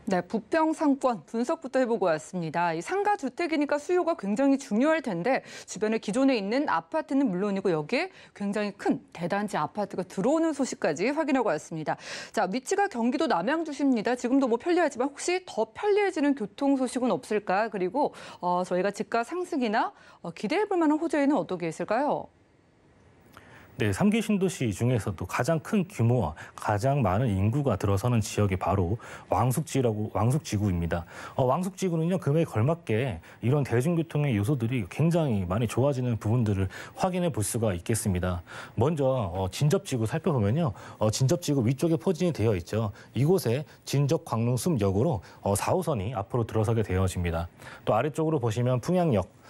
네, 부평 상권 분석부터 해보고 왔습니다. 이 상가 주택이니까 수요가 굉장히 중요할 텐데 주변에 기존에 있는 아파트는 물론이고 여기에 굉장히 큰 대단지 아파트가 들어오는 소식까지 확인하고 왔습니다. 자, 위치가 경기도 남양주시입니다. 지금도 뭐 편리하지만 혹시 더 편리해지는 교통 소식은 없을까? 그리고 저희가 집가 상승이나 기대해볼 만한 호재에는 어떻게 있을까요? 네, 3기 신도시 중에서도 가장 큰 규모와 가장 많은 인구가 들어서는 지역이 바로 왕숙지구입니다. 왕숙지구는요, 금액에 걸맞게 이런 대중교통의 요소들이 굉장히 많이 좋아지는 부분들을 확인해 볼 수가 있겠습니다. 먼저 진접지구 살펴보면요, 진접지구 위쪽에 포진이 되어 있죠. 이곳에 진접 광릉숲역으로 4호선이 앞으로 들어서게 되어집니다. 또 아래쪽으로 보시면 풍양역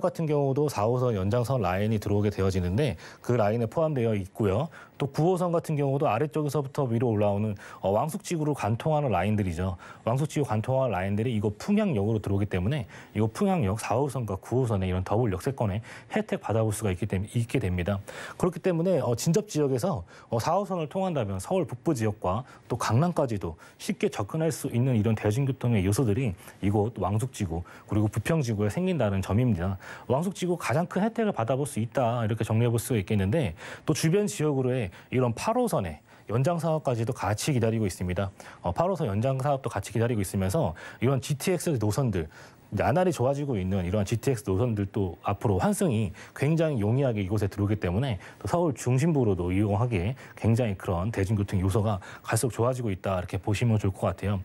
같은 경우도 4호선 연장선 라인이 들어오게 되어지는데 그 라인에 포함되어 있고요. 또 9호선 같은 경우도 아래쪽에서부터 위로 올라오는 왕숙지구를 관통하는 라인들이죠. 왕숙지구 관통하는 라인들이 이곳 풍양역으로 들어오기 때문에 이곳 풍양역 4호선과 9호선의 이런 더블 역세권의 혜택 받아볼 수가 있게 됩니다. 그렇기 때문에 진접 지역에서 4호선을 통한다면 서울 북부 지역과 또 강남까지도 쉽게 접근할 수 있는 이런 대중교통의 요소들이 이곳 왕숙지구 그리고 부평지구에 생긴다는 점입니다. 왕숙지구 가장 큰 혜택을 받아볼 수 있다 이렇게 정리해 볼 수가 있겠는데 또 주변 지역으로의 이런 8호선의 연장 사업까지도 같이 기다리고 있습니다. 8호선 연장 사업도 같이 기다리고 있으면서 이런 GTX 노선들 나날이 좋아지고 있는 이러한 GTX 노선들도 앞으로 환승이 굉장히 용이하게 이곳에 들어오기 때문에 또 서울 중심부로도 이용하기에 굉장히 그런 대중교통 요소가 갈수록 좋아지고 있다 이렇게 보시면 좋을 것 같아요.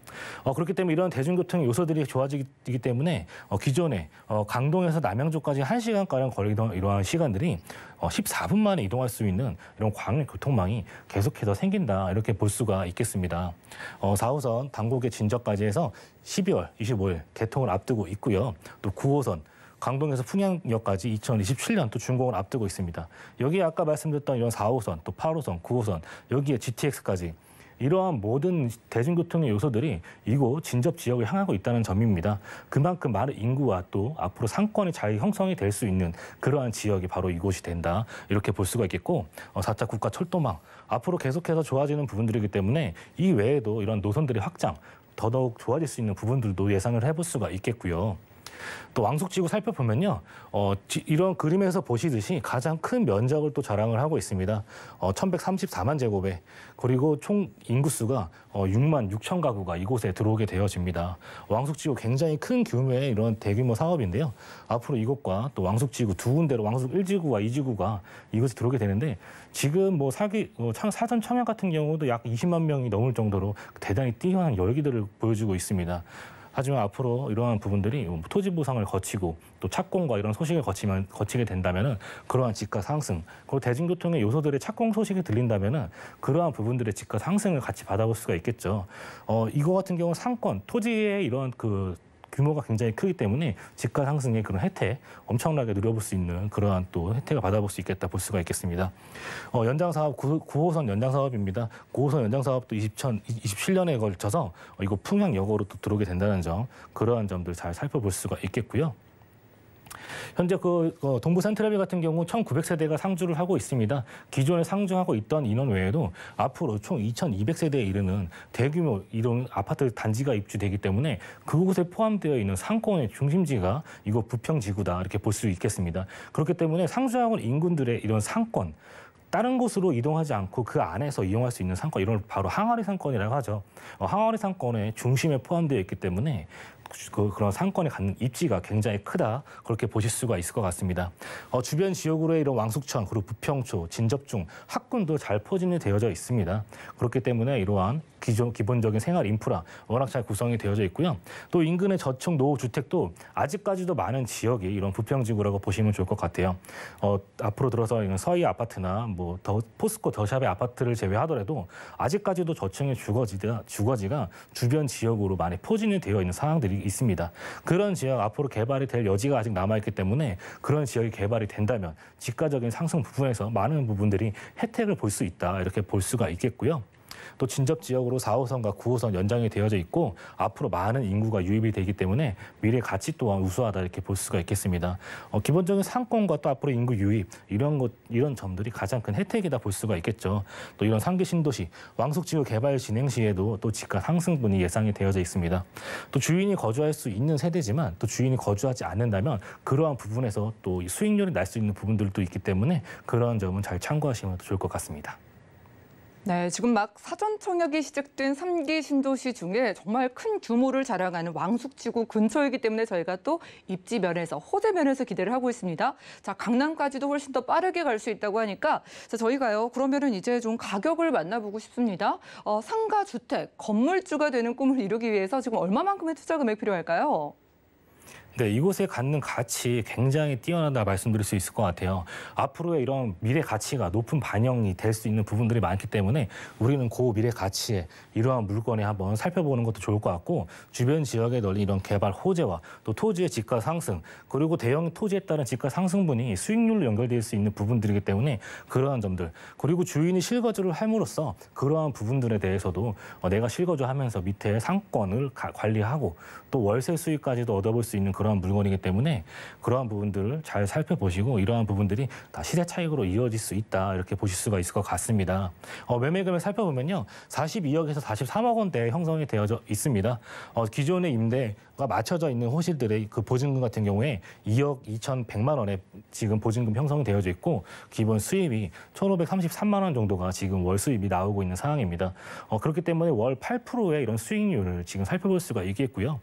그렇기 때문에 이런 대중교통 요소들이 좋아지기 때문에 기존에 강동에서 남양주까지 1시간가량 걸리던 이러한 시간들이 14분 만에 이동할 수 있는 이런 광역 교통망이 계속해서 생긴다 이렇게 볼 수가 있겠습니다. 4호선 당곡의 진접까지 해서 12월 25일 개통을 앞두고 있고요. 또 9호선 강동에서 풍양역까지 2027년 또 준공을 앞두고 있습니다. 여기에 아까 말씀드렸던 이런 4호선, 또 8호선, 9호선, 여기에 GTX까지 이러한 모든 대중교통의 요소들이 이곳 진접 지역을 향하고 있다는 점입니다. 그만큼 많은 인구와 또 앞으로 상권이 잘 형성이 될 수 있는 그러한 지역이 바로 이곳이 된다. 이렇게 볼 수가 있겠고 4차 국가 철도망 앞으로 계속해서 좋아지는 부분들이기 때문에 이 외에도 이런 노선들의 확장 더더욱 좋아질 수 있는 부분들도 예상을 해볼 수가 있겠고요. 또 왕숙지구 살펴보면요. 이런 그림에서 보시듯이 가장 큰 면적을 또 자랑을 하고 있습니다. 1134만 제곱에 그리고 총 인구수가 6만 6천 가구가 이곳에 들어오게 되어집니다. 왕숙지구 굉장히 큰 규모의 이런 대규모 사업인데요. 앞으로 이곳과 또 왕숙지구 두 군데로 왕숙 1지구와 2지구가 이곳에 들어오게 되는데 지금 뭐 사전 청약 같은 경우도 약 20만 명이 넘을 정도로 대단히 뛰어난 열기들을 보여주고 있습니다. 하지만 앞으로 이러한 부분들이 토지 보상을 거치고 또 착공과 이런 소식을 거치게 된다면은 그러한 집가 상승, 그리고 대중교통의 요소들의 착공 소식이 들린다면은 그러한 부분들의 집가 상승을 같이 받아볼 수가 있겠죠. 이거 같은 경우 상권, 토지의 이런 규모가 굉장히 크기 때문에 집가 상승의 그런 혜택 엄청나게 누려볼 수 있는 그러한 또 혜택을 받아볼 수 있겠다 볼 수가 있겠습니다. 연장 사업 9호선 연장 사업입니다. 9호선 연장 사업도 2027년에 걸쳐서 이거 풍향역으로 또 들어오게 된다는 점, 그러한 점들 잘 살펴볼 수가 있겠고요. 현재 동부 센트럴빌 같은 경우 1,900세대가 상주를 하고 있습니다. 기존에 상주하고 있던 인원 외에도 앞으로 총 2,200세대에 이르는 대규모 이런 아파트 단지가 입주되기 때문에 그곳에 포함되어 있는 상권의 중심지가 이곳 부평지구다 이렇게 볼 수 있겠습니다. 그렇기 때문에 상주하고 있는 인군들의 이런 상권, 다른 곳으로 이동하지 않고 그 안에서 이용할 수 있는 상권, 이런 바로 항아리 상권이라고 하죠. 항아리 상권의 중심에 포함되어 있기 때문에 그런 상권에 갖는 입지가 굉장히 크다, 그렇게 보실 수가 있을 것 같습니다. 주변 지역으로의 이런 왕숙천, 그리고 부평초, 진접중, 학군도 잘 포진이 되어져 있습니다. 그렇기 때문에 이러한 기본적인 생활 인프라 워낙 잘 구성이 되어져 있고요. 또 인근의 저층 노후주택도 아직까지도 많은 지역이 이런 부평지구라고 보시면 좋을 것 같아요. 앞으로 들어서 이런 서희 아파트나 뭐 포스코 더샵의 아파트를 제외하더라도 아직까지도 저층의 주거지가 주변 지역으로 많이 포진이 되어 있는 상황들이 있습니다. 그런 지역 앞으로 개발이 될 여지가 아직 남아있기 때문에 그런 지역이 개발이 된다면 집가적인 상승 부분에서 많은 부분들이 혜택을 볼 수 있다, 이렇게 볼 수가 있겠고요. 또 진접 지역으로 4호선과 9호선 연장이 되어져 있고 앞으로 많은 인구가 유입이 되기 때문에 미래 가치 또한 우수하다, 이렇게 볼 수가 있겠습니다. 기본적인 상권과 또 앞으로 인구 유입 이런 점들이 가장 큰 혜택이다 볼 수가 있겠죠. 또 이런 상계 신도시 왕숙지구 개발 진행 시에도 또 집가 상승분이 예상이 되어져 있습니다. 또 주인이 거주할 수 있는 세대지만 또 주인이 거주하지 않는다면 그러한 부분에서 또 수익률이 날 수 있는 부분들도 있기 때문에 그러한 점은 잘 참고하시면 좋을 것 같습니다. 네, 지금 막 사전 청약이 시작된 3기 신도시 중에 정말 큰 규모를 자랑하는 왕숙지구 근처이기 때문에 저희가 또 입지 면에서, 호재 면에서 기대를 하고 있습니다. 자, 강남까지도 훨씬 더 빠르게 갈 수 있다고 하니까 저희가요, 그러면은 이제 좀 가격을 만나보고 싶습니다. 상가 주택, 건물주가 되는 꿈을 이루기 위해서 지금 얼마만큼의 투자 금액 필요할까요? 네, 이곳에 갖는 가치 굉장히 뛰어나다 말씀드릴 수 있을 것 같아요. 앞으로의 이런 미래 가치가 높은 반영이 될 수 있는 부분들이 많기 때문에 우리는 그 미래 가치에 이러한 물건에 한번 살펴보는 것도 좋을 것 같고, 주변 지역에 널린 이런 개발 호재와 또 토지의 집가 상승, 그리고 대형 토지에 따른 집가 상승분이 수익률로 연결될 수 있는 부분들이기 때문에 그러한 점들, 그리고 주인이 실거주를 함으로써 그러한 부분들에 대해서도 내가 실거주하면서 밑에 상권을 관리하고 또 월세 수익까지도 얻어볼 수 있는 그러한 물건이기 때문에 그러한 부분들을 잘 살펴보시고 이러한 부분들이 다 시세 차익으로 이어질 수 있다, 이렇게 보실 수가 있을 것 같습니다. 매매 금액 살펴보면요, 42억에서 43억 원대 형성이 되어져 있습니다. 기존의 임대가 맞춰져 있는 호실들의 그 보증금 같은 경우에 2억 2,100만 원에 지금 보증금 형성이 되어져 있고 기본 수입이 1,533만 원 정도가 지금 월 수입이 나오고 있는 상황입니다. 그렇기 때문에 월 8%의 이런 수익률을 지금 살펴볼 수가 있겠고요.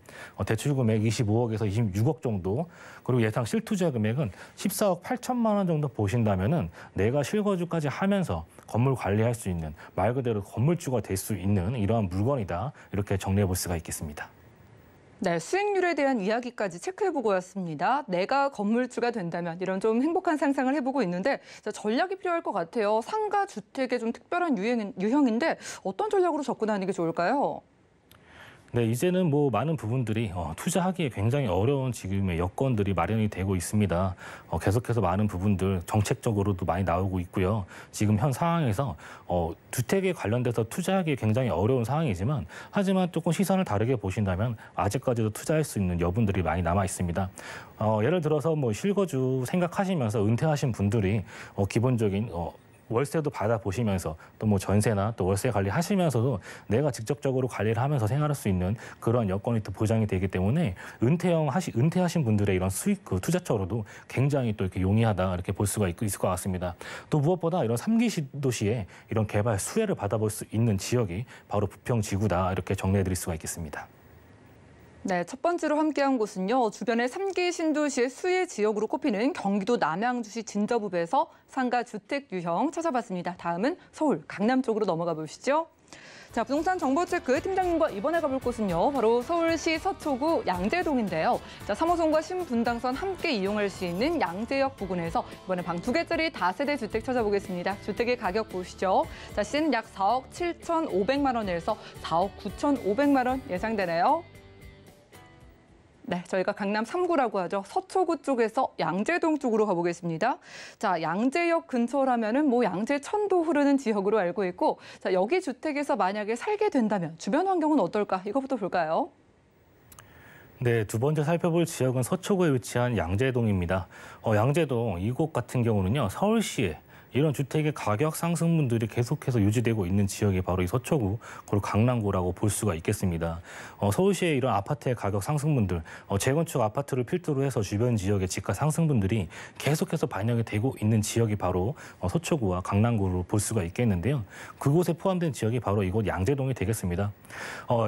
대출 금액 25억에서 26억 정도, 그리고 예상 실투자 금액은 14억 8천만 원 정도 보신다면은 내가 실거주까지 하면서 건물 관리할 수 있는, 말 그대로 건물주가 될 수 있는 이러한 물건이다, 이렇게 정리해 볼 수가 있겠습니다. 네, 수익률에 대한 이야기까지 체크해보고 왔습니다. 내가 건물주가 된다면 이런 좀 행복한 상상을 해보고 있는데 전략이 필요할 것 같아요. 상가 주택의 좀 특별한 유형인데 어떤 전략으로 접근하는 게 좋을까요? 네, 이제는 뭐 많은 부분들이 투자하기에 굉장히 어려운 지금의 여건들이 마련이 되고 있습니다. 계속해서 많은 부분들 정책적으로도 많이 나오고 있고요. 지금 현 상황에서 주택에 관련돼서 투자하기 굉장히 어려운 상황이지만, 하지만 조금 시선을 다르게 보신다면 아직까지도 투자할 수 있는 여분들이 많이 남아 있습니다. 예를 들어서 뭐 실거주 생각하시면서 은퇴하신 분들이 기본적인 월세도 받아보시면서 또 뭐 전세나 또 월세 관리하시면서도 내가 직접적으로 관리를 하면서 생활할 수 있는 그런 여건이 또 보장이 되기 때문에 은퇴하신 분들의 이런 수익 투자처로도 굉장히 또 이렇게 용이하다, 이렇게 볼 수가 있을 것 같습니다. 또 무엇보다 이런 3기 신도시에 이런 개발 수혜를 받아볼 수 있는 지역이 바로 부평지구다, 이렇게 정리해드릴 수가 있겠습니다. 네, 첫 번째로 함께한 곳은요, 주변의 3기 신도시의 수혜 지역으로 꼽히는 경기도 남양주시 진저읍에서 상가 주택 유형 찾아봤습니다. 다음은 서울 강남 쪽으로 넘어가 보시죠. 자, 부동산 정보체크 팀장님과 이번에 가볼 곳은요, 바로 서울시 서초구 양재동인데요. 자, 3호선과 신분당선 함께 이용할 수 있는 양재역 부근에서 이번에 방 2개짜리 다세대 주택 찾아보겠습니다. 주택의 가격 보시죠. 자, 시세는 약 4억 7,500만 원에서 4억 9,500만 원 예상되네요. 네, 저희가 강남 3구라고 하죠. 서초구 쪽에서 양재동 쪽으로 가보겠습니다. 자, 양재역 근처라면은 뭐 양재천도 흐르는 지역으로 알고 있고, 자, 여기 주택에서 만약에 살게 된다면 주변 환경은 어떨까? 이거부터 볼까요? 네, 두 번째 살펴볼 지역은 서초구에 위치한 양재동입니다. 양재동 이곳 같은 경우는요, 서울시에 이런 주택의 가격 상승분들이 계속해서 유지되고 있는 지역이 바로 이 서초구, 그리고 강남구라고 볼 수가 있겠습니다. 서울시의 이런 아파트의 가격 상승분들, 재건축 아파트를 필두로 해서 주변 지역의 집가 상승분들이 계속해서 반영이 되고 있는 지역이 바로 서초구와 강남구로 볼 수가 있겠는데요. 그곳에 포함된 지역이 바로 이곳 양재동이 되겠습니다.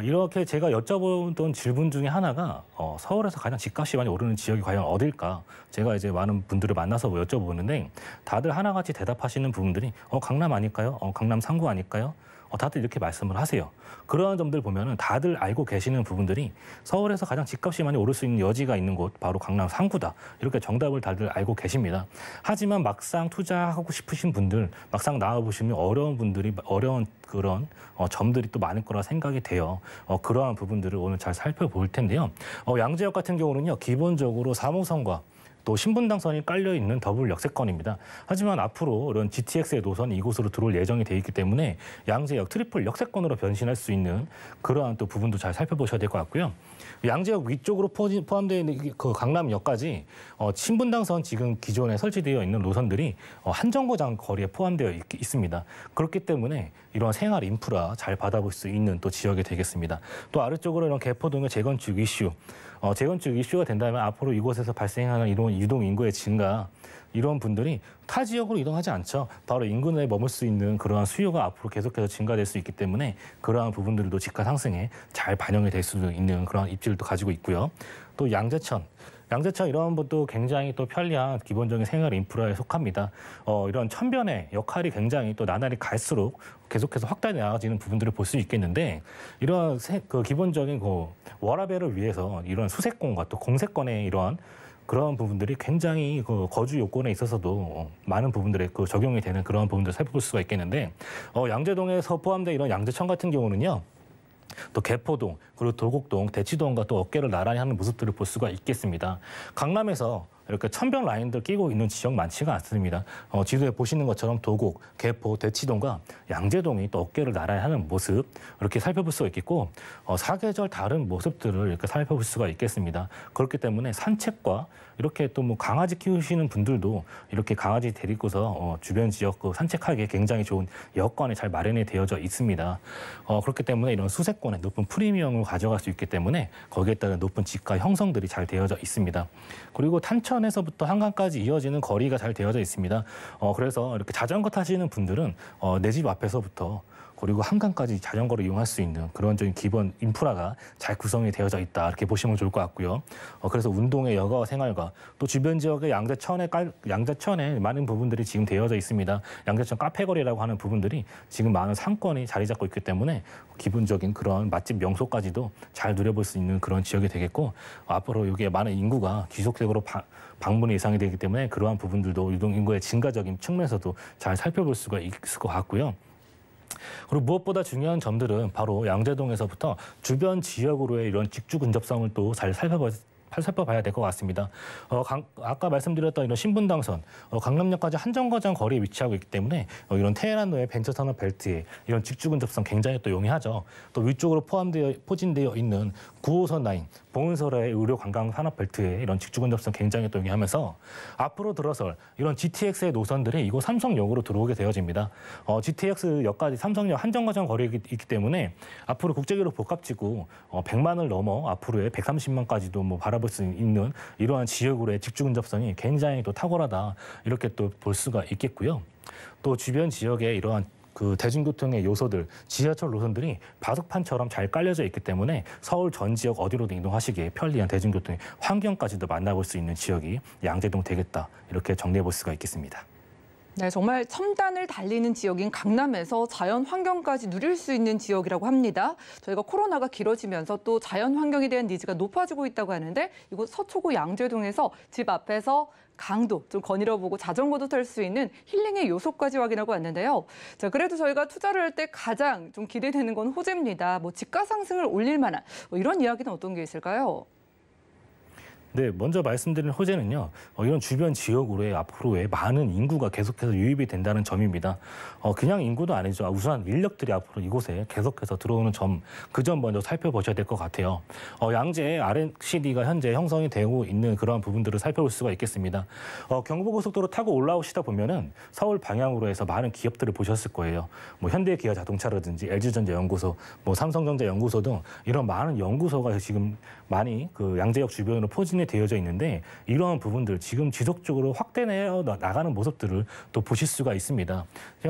이렇게 제가 여쭤보던 질문 중에 하나가 서울에서 가장 집값이 많이 오르는 지역이 과연 어딜까? 제가 이제 많은 분들을 만나서 여쭤보는데 다들 하나같이 대답하시는 부분들이 강남 아닐까요? 강남 3구 아닐까요? 다들 이렇게 말씀을 하세요. 그러한 점들 보면은 다들 알고 계시는 부분들이 서울에서 가장 집값이 많이 오를 수 있는 여지가 있는 곳 바로 강남 3구다. 이렇게 정답을 다들 알고 계십니다. 하지만 막상 투자하고 싶으신 분들, 막상 나와보시면 어려운 그런 점들이 또 많을 거라 생각이 돼요. 그러한 부분들을 오늘 잘 살펴볼 텐데요. 양재역 같은 경우는요, 기본적으로 3호선과 또 신분당선이 깔려있는 더블 역세권입니다. 하지만 앞으로 이런 GTX의 노선이 이곳으로 들어올 예정이 돼 있기 때문에 양재역 트리플 역세권으로 변신할 수 있는 그러한 또 부분도 잘 살펴보셔야 될 것 같고요. 양재역 위쪽으로 포함되어 있는 그 강남역까지 신분당선 지금 기존에 설치되어 있는 노선들이 한 정거장 거리에 포함되어 있습니다. 그렇기 때문에 이런 생활 인프라 잘 받아볼 수 있는 또 지역이 되겠습니다. 또 아래쪽으로 이런 개포동의 재건축 이슈, 재건축 이슈가 된다면 앞으로 이곳에서 발생하는 이런 유동 인구의 증가, 이런 분들이 타 지역으로 이동하지 않죠. 바로 인구 내에 머물 수 있는 그러한 수요가 앞으로 계속해서 증가될 수 있기 때문에 그러한 부분들도 집가 상승에 잘 반영이 될 수 있는 그런 입지를 또 가지고 있고요. 또 양재천 이런 것도 굉장히 또 편리한 기본적인 생활 인프라에 속합니다. 이런 천변의 역할이 굉장히 또 나날이 갈수록 계속해서 확대해 나가지는 부분들을 볼 수 있겠는데, 이런 기본적인 워라밸을 위해서 이런 수세권과 또 공세권의 이런 그런 부분들이 굉장히 거주 요건에 있어서도 많은 부분들에 적용이 되는 그런 부분들을 살펴볼 수가 있겠는데, 양재동에서 포함된 이런 양재천 같은 경우는요, 또 개포동, 그리고 도곡동, 대치동과 또 어깨를 나란히 하는 모습들을 볼 수가 있겠습니다. 강남에서 이렇게 천변 라인들 끼고 있는 지역 많지가 않습니다. 지도에 보시는 것처럼 도곡, 개포, 대치동과 양재동이 또 어깨를 나란히 하는 모습 이렇게 살펴볼 수가 있겠고, 사계절 다른 모습들을 이렇게 살펴볼 수가 있겠습니다. 그렇기 때문에 산책과 이렇게 또 뭐 강아지 키우시는 분들도 이렇게 강아지 데리고서 주변 지역 산책하기에 굉장히 좋은 여건이 잘 마련이 되어져 있습니다. 그렇기 때문에 이런 수세권의 높은 프리미엄을 가져갈 수 있기 때문에 거기에 따른 높은 집가 형성들이 잘 되어져 있습니다. 그리고 탄천에서부터 한강까지 이어지는 거리가 잘 되어져 있습니다. 그래서 이렇게 자전거 타시는 분들은 내 집 앞에서부터 그리고 한강까지 자전거를 이용할 수 있는 그런 기본 인프라가 잘 구성이 되어져 있다, 이렇게 보시면 좋을 것 같고요. 그래서 운동의 여가 생활과 또 주변 지역의 양재천에 많은 부분들이 지금 되어져 있습니다. 양재천 카페거리라고 하는 부분들이 지금 많은 상권이 자리 잡고 있기 때문에 기본적인 그런 맛집 명소까지도 잘 누려볼 수 있는 그런 지역이 되겠고, 앞으로 여기에 많은 인구가 지속적으로 방문이 예상이 되기 때문에 그러한 부분들도 유동 인구의 증가적인 측면에서도 잘 살펴볼 수가 있을 것 같고요. 그리고 무엇보다 중요한 점들은 바로 양재동에서부터 주변 지역으로의 이런 직주 근접성을 또 잘 살펴봐야 될 것 같습니다. 아까 말씀드렸던 이런 신분당선, 강남역까지 한 정거장 거리에 위치하고 있기 때문에 이런 테헤란로의 벤처산업 벨트에 이런 직주 근접성 굉장히 또 용이하죠. 또 위쪽으로 포진되어 있는 9호선 라인, 봉은설의 의료 관광 산업 벨트에 이런 직주 근접성 굉장히 또 용이하면서 앞으로 들어설 이런 GTX의 노선들이 이곳 삼성역으로 들어오게 되어집니다. GTX역까지 삼성역 한 정거장 거리에 있기 때문에 앞으로 국제기로 복합지구 100만을 넘어 앞으로의 130만까지도 뭐 바라볼 수 있는 이러한 지역으로의 직주 근접성이 굉장히 또 탁월하다, 이렇게 또 볼 수가 있겠고요. 또 주변 지역에 이러한 대중교통의 요소들, 지하철 노선들이 바둑판처럼 잘 깔려져 있기 때문에 서울 전 지역 어디로든 이동하시기에 편리한 대중교통의 환경까지도 만나볼 수 있는 지역이 양재동 되겠다, 이렇게 정리해 볼 수가 있겠습니다. 네, 정말 첨단을 달리는 지역인 강남에서 자연 환경까지 누릴 수 있는 지역이라고 합니다. 저희가 코로나가 길어지면서 또 자연 환경에 대한 니즈가 높아지고 있다고 하는데, 이곳 서초구 양재동에서 집 앞에서 강도 좀 거닐어보고 자전거도 탈 수 있는 힐링의 요소까지 확인하고 왔는데요. 자, 그래도 저희가 투자를 할 때 가장 좀 기대되는 건 호재입니다. 뭐 집가 상승을 올릴 만한 이런 이야기는 어떤 게 있을까요? 네, 먼저 말씀드린 호재는요. 이런 주변 지역으로의 앞으로의 많은 인구가 계속해서 유입이 된다는 점입니다. 그냥 인구도 아니죠. 우수한 인력들이 앞으로 이곳에 계속해서 들어오는 점, 그 점 먼저 살펴보셔야 될 것 같아요. 양재 RNCD가 현재 형성이 되고 있는 그런 부분들을 살펴볼 수가 있겠습니다. 경부고속도로 타고 올라오시다 보면은 서울 방향으로 해서 많은 기업들을 보셨을 거예요. 뭐 현대기아자동차라든지 LG전자연구소, 뭐 삼성전자연구소 등 이런 많은 연구소가 지금 많이 그 양재역 주변으로 포진이 되어져 있는데 이러한 부분들 지금 지속적으로 확대내어 나가는 모습들을 또 보실 수가 있습니다.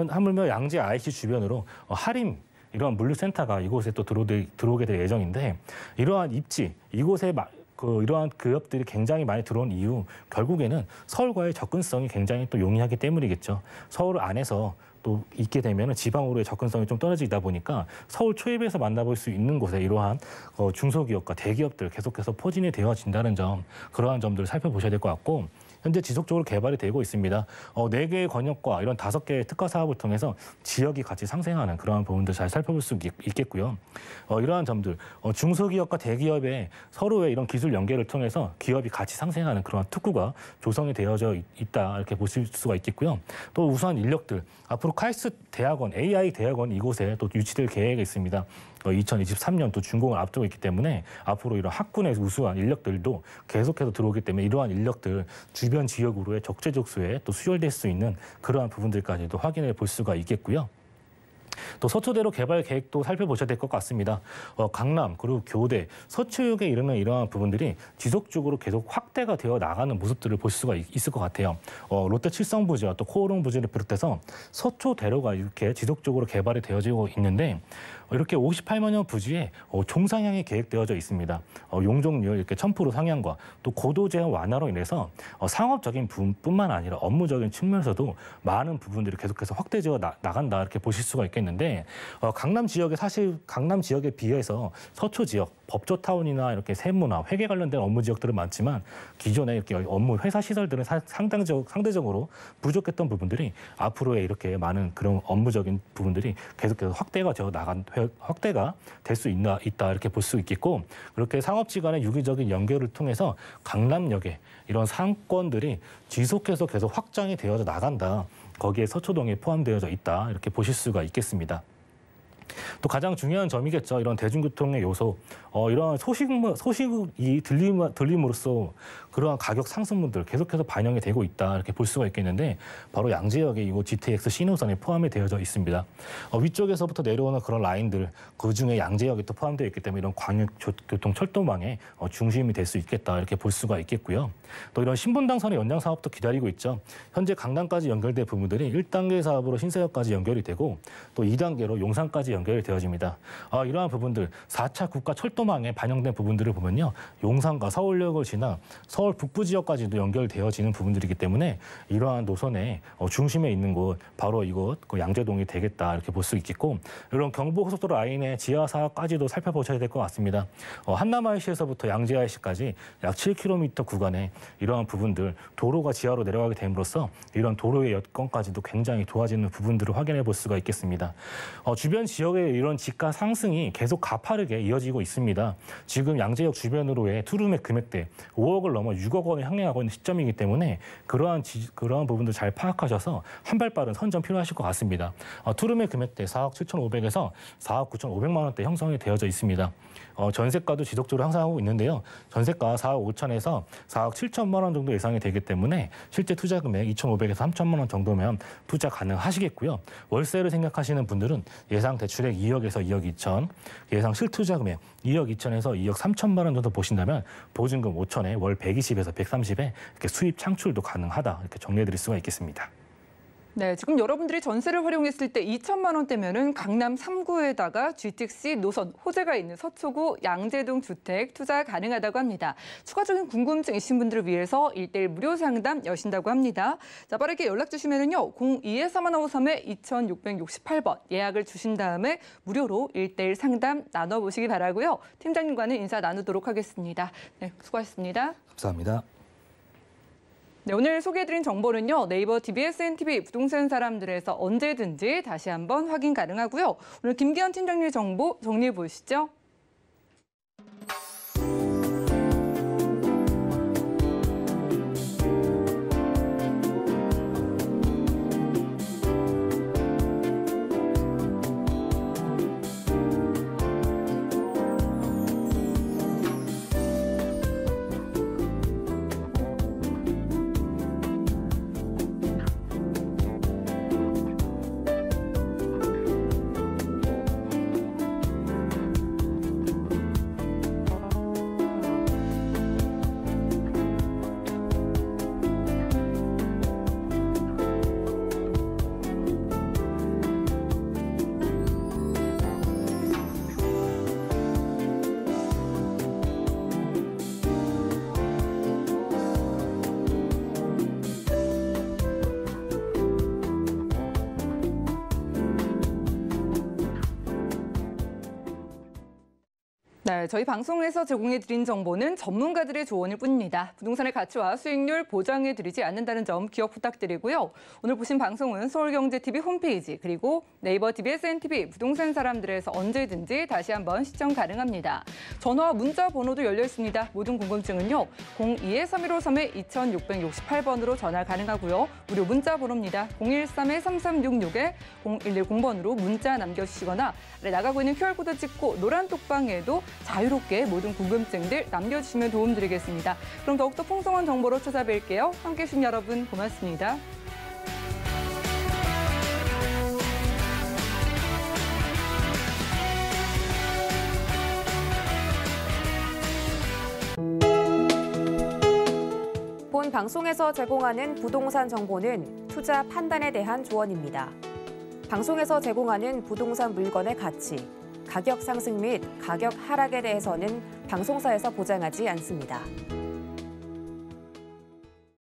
하물며 양재 IC 주변으로 하림 이러한 물류센터가 이곳에 또 들어오게 될 예정인데 이러한 입지 이곳에 이러한 기업들이 굉장히 많이 들어온 이유 결국에는 서울과의 접근성이 굉장히 또 용이하기 때문이겠죠. 서울 안에서 또 있게 되면 지방으로의 접근성이 좀 떨어지다 보니까 서울 초입에서 만나볼 수 있는 곳에 이러한 중소기업과 대기업들 계속해서 포진이 되어진다는 점, 그러한 점들을 살펴보셔야 될 것 같고 현재 지속적으로 개발이 되고 있습니다. 4개의 권역과 이런 5개의 특화 사업을 통해서 지역이 같이 상생하는 그러한 부분들 잘 살펴볼 수 있겠고요. 이러한 점들, 중소기업과 대기업의 서로의 이런 기술 연계를 통해서 기업이 같이 상생하는 그러한 특구가 조성이 되어져 있다 이렇게 보실 수가 있겠고요. 또 우수한 인력들, 앞으로 카이스트 대학원, AI 대학원 이곳에 또 유치될 계획이 있습니다. 2023년 또 준공을 앞두고 있기 때문에 앞으로 이런 학군의 우수한 인력들도 계속해서 들어오기 때문에 이러한 인력들 주변 지역으로의 적재적소에 또 수혈될 수 있는 그러한 부분들까지도 확인해 볼 수가 있겠고요. 또 서초대로 개발 계획도 살펴보셔야 될 것 같습니다. 강남 그리고 교대, 서초역에 이르는 이러한 부분들이 지속적으로 계속 확대가 되어 나가는 모습들을 볼 수가 있을 것 같아요. 롯데 칠성부지와 또 코오롱 부지를 비롯해서 서초대로가 이렇게 지속적으로 개발이 되어지고 있는데 이렇게 58만 년 부지에 종상향이 계획되어져 있습니다. 용적률 이렇게 1000% 상향과 또 고도 제한 완화로 인해서 상업적인 부분뿐만 아니라 업무적인 측면에서도 많은 부분들이 계속해서 확대되어 나간다 이렇게 보실 수가 있겠는데 강남 지역에 비해서 서초 지역 법조타운이나 이렇게 세무나 회계 관련된 업무 지역들은 많지만 기존에 이렇게 업무 회사 시설들은 상대적으로 부족했던 부분들이 앞으로의 이렇게 많은 그런 업무적인 부분들이 계속해서 확대가 될 수 있다 이렇게 볼 수 있겠고 그렇게 상업지 간의 유기적인 연결을 통해서 강남역에 이런 상권들이 지속해서 계속 확장이 되어져 나간다. 거기에 서초동에 포함되어져 있다 이렇게 보실 수가 있겠습니다. 또 가장 중요한 점이겠죠. 이런 대중교통의 요소, 이러한 소식이 들림으로써 그러한 가격 상승분들 계속해서 반영이 되고 있다 이렇게 볼 수가 있겠는데 바로 양재역에 이곳 GTX 신호선에 포함이 되어져 있습니다. 위쪽에서부터 내려오는 그런 라인들 그중에 양재역이 또 포함되어 있기 때문에 이런 광역교통 철도망의 중심이 될 수 있겠다 이렇게 볼 수가 있겠고요. 또 이런 신분당선의 연장 사업도 기다리고 있죠. 현재 강남까지 연결된 부분들이 1단계 사업으로 신세역까지 연결이 되고 또 2단계로 용산까지 연결이 되어집니다. 이러한 부분들 4차 국가 철도망에 반영된 부분들을 보면요. 용산과 서울역을 지나 서울 북부 지역까지도 연결되어지는 부분들이기 때문에 이러한 노선의 중심에 있는 곳 바로 이곳 양재동이 되겠다 이렇게 볼 수 있겠고 이런 경부고속도로 라인의 지하 사업까지도 살펴보셔야 될 것 같습니다. 한남 IC에서부터 양재 IC까지 약 7km 구간에 이러한 부분들 도로가 지하로 내려가게 됨으로써 이런 도로의 여건까지도 굉장히 좋아지는 부분들을 확인해 볼 수가 있겠습니다. 주변 지역의 이런 지가 상승이 계속 가파르게 이어지고 있습니다. 지금 양재역 주변으로의 투룸의 금액대 5억을 넘어 6억 원을 향해가고 있는 시점이기 때문에 그러한 부분도 잘 파악하셔서 한 발 빠른 선점 필요하실 것 같습니다. 투룸의 금액대 4억 7,500에서 4억 9,500만 원대 형성이 되어져 있습니다. 전세가도 지속적으로 향상하고 있는데요. 전세가 4억 5천에서 4억 7천만 원 정도 예상이 되기 때문에 실제 투자 금액 2,500에서 3천만 원 정도면 투자 가능하시겠고요. 월세를 생각하시는 분들은 예상 대출액 2억에서 2억 2천, 예상 실투자 금액 2억 2천에서 2억 3천만 원 정도 보신다면 보증금 5천에 월 120에서 130에 이렇게 수입 창출도 가능하다 이렇게 정리해드릴 수가 있겠습니다. 네, 지금 여러분들이 전세를 활용했을 때 2천만 원대면은 강남 3구에다가 GTX 노선 호재가 있는 서초구 양재동 주택 투자 가능하다고 합니다. 추가적인 궁금증 있으신 분들을 위해서 1:1 무료 상담 여신다고 합니다. 자, 빠르게 연락 주시면은요. 02-4153-2668번 예약을 주신 다음에 무료로 1:1 상담 나눠보시기 바라고요. 팀장님과는 인사 나누도록 하겠습니다. 네, 수고하셨습니다. 감사합니다. 네, 오늘 소개해드린 정보는요. 네이버 TBSN TV 부동산 사람들에서 언제든지 다시 한번 확인 가능하고요. 오늘 김기현 팀장님 정보 정리해 보시죠. 네, 저희 방송에서 제공해드린 정보는 전문가들의 조언일 뿐입니다. 부동산의 가치와 수익률 보장해드리지 않는다는 점 기억 부탁드리고요. 오늘 보신 방송은 서울경제TV 홈페이지 그리고 네이버 TV, SNTV, 부동산 사람들에서 언제든지 다시 한번 시청 가능합니다. 전화와 문자 번호도 열려 있습니다. 모든 궁금증은요. 02-3153-2668번으로 전화 가능하고요. 무료 문자 번호입니다. 013-3366-0110번으로 문자 남겨주시거나 나가고 있는 QR코드 찍고 노란 톡방에도 자유롭게 모든 궁금증들 남겨주시면 도움드리겠습니다. 그럼 더욱더 풍성한 정보로 찾아뵐게요. 함께해 주신 여러분 고맙습니다. 본 방송에서 제공하는 부동산 정보는 투자 판단에 대한 조언입니다. 방송에서 제공하는 부동산 물건의 가치, 가격 상승 및 가격 하락에 대해서는 방송사에서 보장하지 않습니다.